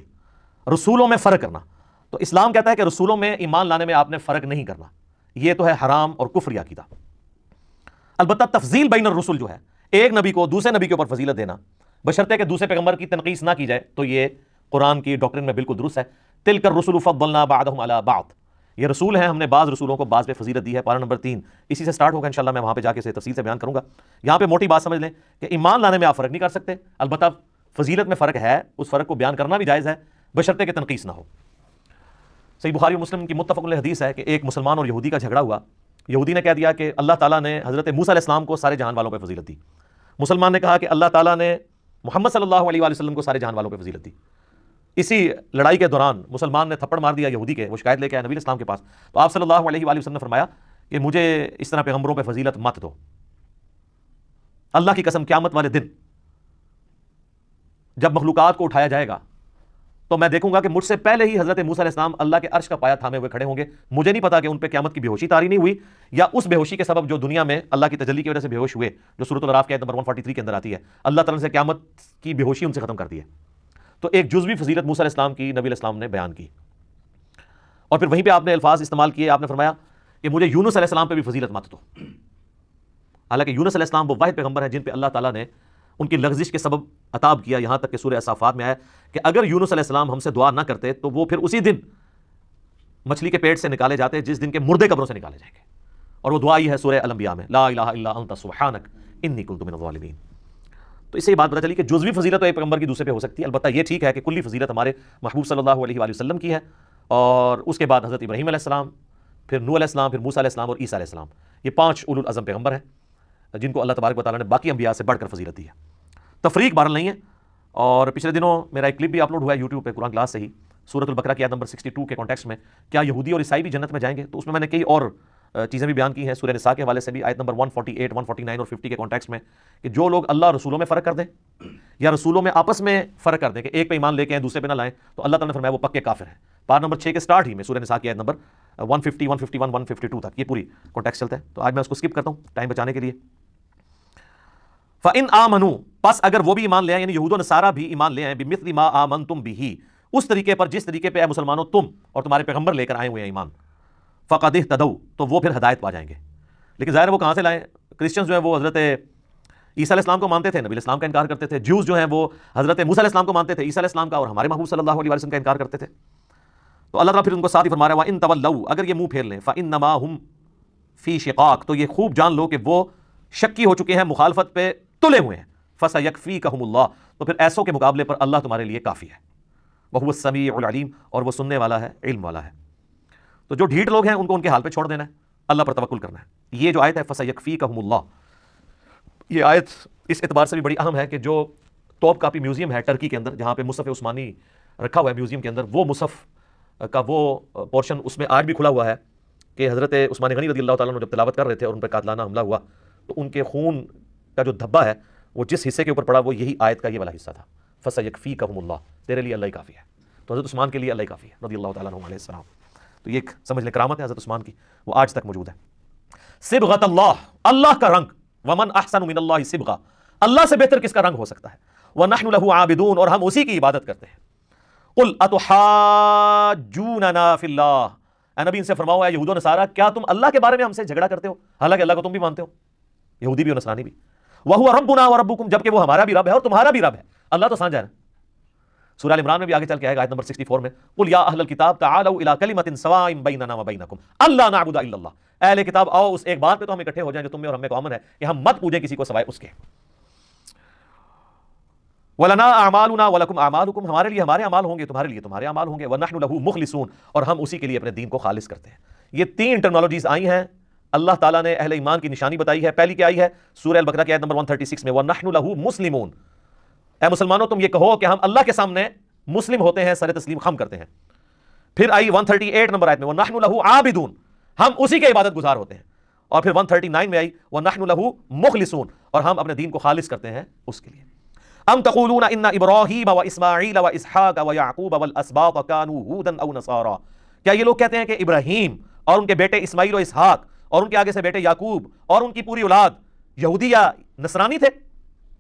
رسولوں میں فرق کرنا۔ تو اسلام کہتا ہے کہ رسولوں میں ایمان لانے میں آپ نے فرق نہیں کرنا، یہ تو ہے حرام اور کفری عقیدہ۔ البتہ تفضیل بین الرسل جو ہے، ایک نبی کو دوسرے نبی کے اوپر فضیلت دینا بشرطے کہ دوسرے پیغمبر کی تنقیص نہ کی جائے، تو یہ قرآن کی ڈاکٹرن میں بالکل درست ہے۔ تلک الرسل فضلنا بعضهم علی بعض، یہ رسول ہیں، ہم نے بعض رسولوں کو بعض پہ فضیلت دی ہے۔ پارہ نمبر 3 اسی سے سٹارٹ ہوگا انشاءاللہ، میں وہاں پہ جا کے اسے تفصیل سے بیان کروں گا۔ یہاں پہ موٹی بات سمجھ لیں کہ ایمان لانے میں آپ فرق نہیں کر سکتے، البتہ فضیلت میں فرق ہے، اس فرق کو بیان کرنا بھی جائز ہے بشرطے کہ تنقیص نہ ہو۔ صحیح بخاری و مسلم کی متفق علیہ حدیث ہے کہ ایک مسلمان اور یہودی کا جھگڑا ہوا، یہودی نے کہہ دیا کہ اللہ تعالیٰ نے حضرت موسیٰ علیہ السلام کو سارے جہان والوں پہ فضیلت دی، مسلمان نے کہا کہ اللہ تعالیٰ نے محمد صلی اللہ علیہ وآلہ وسلم کو سارے جہان والوں پہ فضیلت دی۔ اسی لڑائی کے دوران مسلمان نے تھپڑ مار دیا یہودی کے، وہ شکایت لے کے آیا نبی علیہ السلام کے پاس، تو آپ صلی اللہ علیہ وآلہ وسلم نے فرمایا کہ مجھے اس طرح پیغمبروں پہ فضیلت مت دو، اللہ کی قسم قیامت والے دن جب مخلوقات کو اٹھایا جائے گا تو میں دیکھوں گا کہ مجھ سے پہلے ہی حضرت موسیٰ علیہ السلام اللہ کے عرش کا پایا تھامے ہوئے کھڑے ہوں گے، مجھے نہیں پتا کہ ان پہ قیامت کی بے ہوشی طاری نہیں ہوئی، یا اس بے ہوشی کے سبب جو دنیا میں اللہ کی تجلی کی وجہ سے بے ہوش ہوئے، جو سورۃ الاعراف کی آیت نمبر 143 کے اندر آتی ہے، اللہ تعالیٰ نے قیامت کی بے ہوشی ان سے ختم کر دی ہے۔ تو ایک جزوی فضیلت موسیٰ علیہ السلام کی نبی علیہ السلام نے بیان کی، اور پھر وہیں پہ آپ نے الفاظ استعمال کیے، آپ نے فرمایا کہ مجھے یونس علیہ السلام پہ بھی فضیلت مت دو، حالانکہ یونس علیہ السلام وہ واحد پیغمبر ہیں جن پہ اللہ تعالیٰ نے ان کی لغزش کے سبب عطاب کیا، یہاں تک کہ سورہ الصافات میں آیا کہ اگر یونس علیہ السلام ہم سے دعا نہ کرتے تو وہ پھر اسی دن مچھلی کے پیٹ سے نکالے جاتے جس دن کے مردے قبروں سے نکالے جائیں گے، اور وہ دعا ہی ہے سورہ الانبیاء میں، لا الہ الا انت سبحانک انی کنت من الظالمین۔ تو اس سے یہ بات پتہ چلی کہ جزوی فضیلت تو ایک پیغمبر کی دوسرے پہ ہو سکتی ہے، البتہ یہ ٹھیک ہے کہ کلی فضیلت ہمارے محبوب صلی اللہ علیہ وآلہ وسلم کی ہے، اور اس کے بعد حضرت ابراہیم علیہ السلام، پھر نوح علیہ السلام، پھر موسیٰ علیہ السلام اور عیسیٰ علیہ السلام، یہ 5 اولو العزم پیغمبر ہیں جن کو اللہ تبارک و تعالیٰ نے باقی انبیاء سے بڑھ کر فضیلت دی ہے۔ تفریق بہرحال نہیں ہے، اور پچھلے دنوں میرا ایک کلپ بھی اپلوڈ ہوا ہے یوٹیوب پہ قرآن کلاس سے ہی، سورۃ البقرہ کی آیت نمبر 62 کے کانٹیکسٹ میں، کیا یہودی اور عیسائی بھی جنت میں جائیں گے؟ تو اس میں نے کئی اور چیزیں بھی بیان کی ہیں، سورہ نساء کے حوالے سے بھی، آیت نمبر 148، 149 اور 50 کے کانٹیکسٹ میں، کہ جو لوگ اللہ رسولوں میں فرق کر دیں یا رسولوں میں آپس میں فرق کر دیں کہ ایک پہ ایمان لے کے ہیں دوسرے پہ نہ لائیں، تو اللہ تعالیٰ نے فرمایا وہ پکے کافر ہیں۔ پارہ نمبر 6 کے سٹارٹ ہی میں سورہ نساء کی آیت نمبر 150، 151، 152 تک یہ پوری کانٹیکسٹ چلتا ہے، تو آج میں اس کو سکپ کرتا ہوں ٹائم بچانے کے لیے۔ فَإِنْ آمَنُوا، پس اگر وہ بھی ایمان لے آئیں، یعنی یہود و نصارہ بھی ایمان لے آئیں، بِمِثْلِ مَا آمَنْتُمْ بِهِ، اس طریقے پر جس طریقے پہ اے مسلمانوں تم اور تمہارے پیغمبر لے کر آئے ہوئے ہیں ایمان، فَقَدْ اهْتَدَوْا، تو وہ پھر ہدایت پا جائیں گے۔ لیکن ظاہر ہے وہ کہاں سے لائیں؟ کرسچنز جو ہیں وہ حضرت عیسیٰ علیہ السلام کو مانتے تھے، نبی علیہ السلام کا انکار کرتے تھے، جوز جو ہیں وہ حضرت موسیٰ علیہ السلام کو مانتے تھے، عیسیٰ علیہ السلام کا اور ہمارے محبوب صلی اللہ علیہ وسلم کا انکار کرتے تھے۔ تو اللہ تعالیٰ پھر ان کو ساتھ ہی فرما رہا ہے وَإِن تَوَلَّوْا، اگر یہ منہ پھیر لیں، فَإِنَّمَا هُمْ فِي شِقَاقٍ، تو یہ خوب جان لو کہ وہ شکی ہو چکے ہیں، مخالفت پہ تلے ہوئے ہیں، فَسَيَكْفِيكَهُمُ اللَّهُ، تو پھر ایسوں کے مقابلے پر اللہ تمہارے لیے کافی ہے، وَهُوَ السَّمِيعُ الْعَلِيمُ، اور وہ سننے والا ہے، علم والا ہے۔ تو جو ڈھیٹ لوگ ہیں ان کو ان کے حال پہ چھوڑ دینا ہے، اللہ پر توکل کرنا ہے۔ یہ جو آیت ہے فَسَيَكْفِيكَهُمُ اللَّهُ، یہ آیت اس اعتبار سے بھی بڑی اہم ہے کہ جو توپ کاپی میوزیم ہے ٹرکی کے اندر، جہاں پہ مصحف عثمانی رکھا ہوا ہے میوزیم کے اندر، وہ مصحف کا وہ پورشن اس میں آج بھی کھلا ہوا ہے کہ حضرت عثمان غنی رضی اللہ تعالیٰ عنہ جب تلاوت کر رہے تھے اور ان پہ قاتلانہ حملہ ہوا تو ان کے خون کا جو دھبا ہے وہ جس حصے کے اوپر پڑا وہ یہی آیت کا یہ والا حصہ تھا، فَسَيَكْفِيكَهُمُ اللَّهُ، تیرے لیے اللہ ہی کافی ہے۔ تو حضرت عثمان کے لیے اللہ ہی کافی ہے رضی اللہ تعالیٰ عنہ علیہ السلام۔ تو یہ ایک سمجھ لیں کرامت ہے حضرت عثمان کی، وہ آج تک موجود ہے۔ صبغۃ اللہ، اللہ کا رنگ، ومن احسن من اللہ صبغہ، اللہ سے بہتر کس کا رنگ ہو سکتا ہے، ونحن له عابدون، اور ہم اسی کی عبادت کرتے ہیں۔ قل اتحاجوننا فی اللہ، اے نبی ان سے فرماؤ اے یہود و نصارہ، کیا تم اللہ کے بارے میں ہم سے جھگڑا کرتے ہو حالانکہ اللہ کو تم بھی مانتے ہو، یہودی بھی اور نصرانی بھی، وہو ربنا وربکم، جبکہ وہ ہمارا بھی رب ہے اور تمہارا بھی رب ہے، اللہ تو سانجھا ہے نا۔ سورہ ال عمران میں بھی آگے چل کے آئے گا آیت نمبر 64 میں، قل یا اہل الکتاب تعالوا الی کلمۃ سواء بیننا وبینکم الا نعبد الا اللہ، اہل کتاب آؤ اس ایک بات پہ تو ہم اکٹھے ہو جائیں جو تم میں اور ہم میں کامن ہے کہ ہم مت پوجیں کسی کو سوائے اس کے۔ وَلَنَا أَعْمَالُنَا وَلَكُمْ أَعْمَالُكُمْ، ہمارے لیے ہمارے اعمال ہوں گے، تمہارے لیے تمہارے اعمال ہوں گے، وَنَحْنُ لَهُ مُخْلِصُونَ، اور ہم اسی کے لیے اپنے دین کو خالص کرتے ہیں۔ یہ تین ٹرمنالوجیز آئی ہیں، اللہ تعالیٰ نے اہل ایمان کی نشانی بتائی ہے۔ پہلی کیا آئی ہے؟ سورہ البقرہ کی آیت نمبر 136 میں، وَنَحْنُ لَهُ مُسْلِمُونَ، اے مسلمانوں تم یہ کہو کہ ہم اللہ کے سامنے مسلم ہوتے ہیں، سر تسلیم خم کرتے ہیں۔ پھر آئی 138 نمبر آیت میں، وَنَحْنُ لَهُ عَابِدُونَ، ہم اسی کے عبادت گزار ہوتے ہیں۔ اور پھر 139 میں آئی وَنَحْنُ لَهُ مُخْلِصُونَ، اور ہم اپنے دین کو خالص کرتے ہیں اس کے لیے۔ ام تقولون ان ابراہیم واسماعیل واسحاق ویعقوب والاسباط كانوا هودا او نصارا، کیا یہ لوگ کہتے ہیں کہ ابراہیم اور ان کے بیٹے اسماعیل و اسحاق اور ان کے آگے سے بیٹے یعقوب اور ان کی پوری اولاد یہودی یا نصرانی تھے؟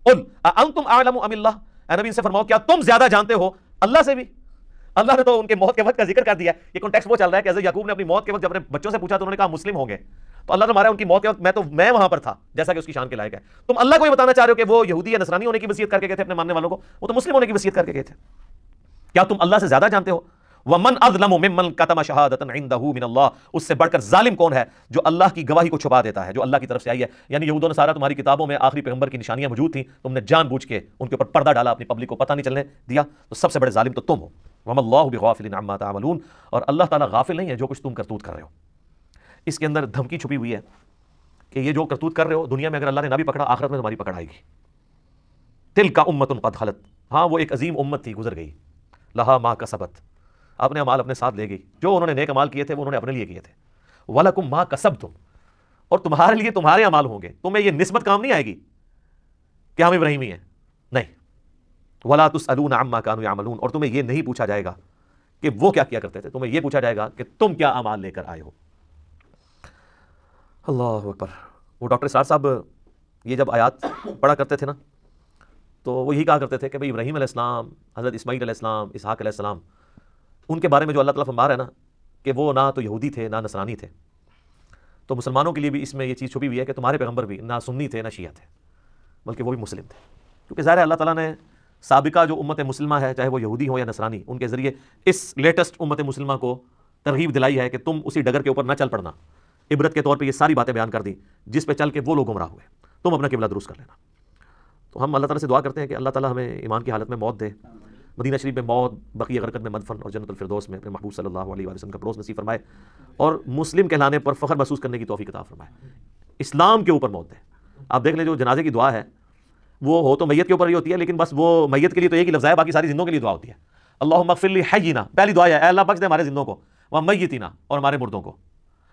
قل اانتم اعلم ام اللہ، اے نبی ان سے فرماؤ کیا تم زیادہ جانتے ہو اللہ سے بھی؟ اللہ نے تو ان کے موت کے وقت کا ذکر کر دیا، یہ کانٹیکسٹ وہ چل رہا ہے کہ حضرت یعقوب نے اپنی موت کے وقت جب اپنے بچوں سے پوچھا تو انہوں نے کہا مسلم ہوں گے، تو اللہ نے مارا ان کی موت کے وقت میں وہاں پر تھا جیسا کہ اس کی شان کے لائق ہے، تم اللہ کو یہ بتانا چاہ رہے ہو کہ وہ یہودی یا نصرانی ہونے کی وصیت کر کے گئے تھے اپنے ماننے والوں کو، وہ تو مسلم ہونے کی وصیت کر کے گئے تھے، کیا تم اللہ سے زیادہ جانتے ہو؟ وَمَنْ أَظْلَمُ مِمَّنْ كَتَمَ شَهَادَةً عِنْدَهُ مِنَ اللَّهِ، اس سے بڑھ کر ظالم کون ہے جو اللہ کی گواہی کو چھپا دیتا ہے جو اللہ کی طرف سے آئی ہے۔ یعنی یہود و نصارہ تمہاری کتابوں میں آخری پیغمبر کی نشانیاں موجود تھیں، تم نے جان بوجھ کے ان کے اوپر پردہ ڈالا، اپنی پبلک کو پتہ نہیں چلنے دیا، تو سب سے بڑے ظالم تو تم ہو۔ وَمَا اللَّهُ بِغَافِلٍ عَمَّا تَعْمَلُونَ، اور اللہ تعالیٰ غافل نہیں ہے جو کچھ تم کرتوت کر رہے ہو۔ اس کے اندر دھمکی چھپی ہوئی ہے کہ یہ جو کرتوت کر رہے ہو دنیا میں اگر اللہ نے نہ بھی پکڑا، آخرت میں تمہاری پکڑ آئے گی۔ تِلْکَ أُمَّةٌ قَدْ خَلَتْ، ہاں وہ ایک عظیم امت تھی گزر گئی، لَهَا مَا كَسَبَتْ، اپنے اعمال اپنے ساتھ لے گئی، جو انہوں نے نیک اعمال کیے تھے وہ انہوں نے اپنے لیے کیے تھے، وَلَكُمْ مَا كَسَبْتُمْ، اور تمہارے لیے تمہارے اعمال ہوں گے، تمہیں یہ نسبت کام نہیں آئے گی کہ ہم ابراہیمی ہیں، نہیں، وَلَا تُسْأَلُونَ عَمَّا كَانُوا يَعْمَلُونَ، اور تمہیں یہ نہیں پوچھا جائے گا کہ وہ کیا کیا کرتے تھے، تمہیں یہ پوچھا جائے گا کہ تم کیا اعمال لے کر آئے ہو۔ اللہ اکبر۔ وہ ڈاکٹر اسرار صاحب یہ جب آیات پڑھا کرتے تھے نا تو وہ یہی کہا کرتے تھے کہ بھئی ابراہیم علیہ السلام، حضرت اسماعیل علیہ السلام، اسحاق علیہ السلام، ان کے بارے میں جو اللہ تعالیٰ فرما رہا ہے نا کہ وہ نہ تو یہودی تھے نہ نصرانی تھے، تو مسلمانوں کے لیے بھی اس میں یہ چیز چھپی ہوئی ہے کہ تمہارے پیغمبر بھی نہ سنی تھے نہ شیعہ تھے، بلکہ وہ بھی مسلم تھے، کیونکہ ظاہر ہے اللہ تعالیٰ نے سابقہ جو امت مسلمہ ہے چاہے وہ یہودی ہو یا نصرانی، ان کے ذریعے اس لیٹسٹ امت مسلمہ کو ترغیب دلائی ہے کہ تم اسی ڈگر کے اوپر نہ چل پڑنا، عبرت کے طور پہ یہ ساری باتیں بیان کر دی جس پہ چل کے وہ لوگ گمراہ ہوئے، تم اپنا قبلہ درست کر لینا۔ تو ہم اللہ تعالیٰ سے دعا کرتے ہیں کہ اللہ تعالیٰ ہمیں ایمان کی حالت میں موت دے، مدینہ شریف میں موت، بقیہ غرقت میں مدفن، اور جنت الفردوس میں اپنے محبوب صلی اللہ علیہ وسلم کا پڑوس نصیب فرمائے، اور مسلم کہلانے پر فخر محسوس کرنے کی توفیق عطا فرمائے، اسلام کے اوپر موت دے۔ آپ دیکھ لیں جو جنازے کی دعا ہے وہ ہو تو میت کے اوپر ہی ہوتی ہے، لیکن بس وہ میت کے لیے تو ایک ہی لفظ ہے، باقی ساری زندوں کے لیے دعا ہوتی ہے۔ اللہم اغفر لی حینا، پہلی دعا ہے اے اللہ بخش دے ہمارے زندوں کو، ومیتنا، اور ہمارے مردوں کو،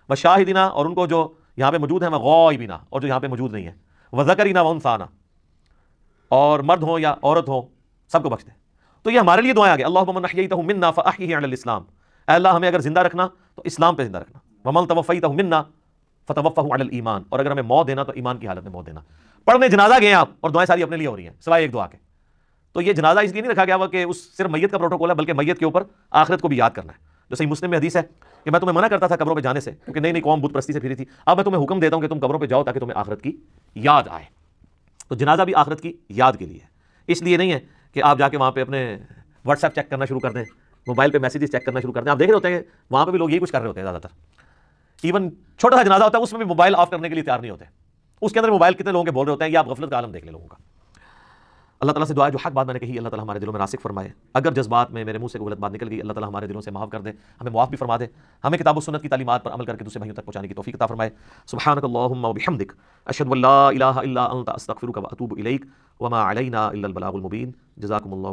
وشاہدنا، اور ان کو جو یہاں پہ موجود ہیں، وغائبنا، اور جو یہاں پہ موجود نہیں ہیں، وذکرنا وانثانا، اور مرد ہوں یا عورت ہوں سب کو بخش دے۔ تو یہ ہمارے لیے دعائیں آگے، اللہم من احییتہ منا فاحیہ علی الاسلام، اے اللہ ہمیں اگر زندہ رکھنا تو اسلام پہ زندہ رکھنا، ومن توفیتہ منا فتوفہ علی الایمان، اور اگر ہمیں موت دینا تو ایمان کی حالت میں موت دینا۔ پڑھنے جنازہ گئے آپ اور دعائیں ساری اپنے لیے ہو رہی ہیں سوائے ایک دعا کے، تو یہ جنازہ اس لیے نہیں رکھا گیا ہوا کہ اس صرف میت کا پروٹوکول ہے، بلکہ میت کے اوپر آخرت کو بھی یاد کرنا ہے۔ جو صحیح مسلم میں حدیث ہے کہ میں تمہیں منع کرتا تھا قبروں پہ جانے سے کیونکہ نئی نئی قوم بت پرستی سے پھری تھی، اب میں تمہیں حکم دیتا ہوں کہ تم قبروں پہ جاؤ تاکہ تمہیں آخرت کی یاد آئے۔ تو جنازہ بھی آخرت کی یاد کے لیے ہے، اس لیے نہیں ہے کہ آپ جا کے وہاں پہ اپنے واٹس ایپ چیک کرنا شروع کر دیں، موبائل پہ میسیجز چیک کرنا شروع کر دیں۔ آپ دیکھ رہے ہوتے ہیں وہاں پہ بھی لوگ یہی کچھ کر رہے ہوتے ہیں، زیادہ تر ایون چھوٹا سا جنازہ ہوتا ہے اس میں بھی موبائل آف کرنے کے لیے تیار نہیں ہوتے، اس کے اندر موبائل کتنے لوگوں کے بول رہے ہوتے ہیں، یہ آپ غفلت کا عالم دیکھ لیں لوگوں کا۔ اللہ تعالیٰ سے دعا ہے جو حق بات میں نے کہی اللہ تعالیٰ ہمارے دلوں میں راسخ فرمائے، اگر جذبات میں میرے منہ سے کوئی غلط بات نکل گئی اللہ تعالیٰ ہمارے دلوں سے معاف کر دے، ہمیں معاف بھی فرما دے، ہمیں کتاب و سنت کی تعلیمات پر عمل کر کے دوسرے بھائیوں تک پہنچانے کی توفیق عطا فرمائے۔ سبحانک اللہم و بحمدک، اشہد ان لا الہ الا انت، استغفرک و اتوب الیک، وما علینا الا البلاغ المبین۔ جزاکم اللہ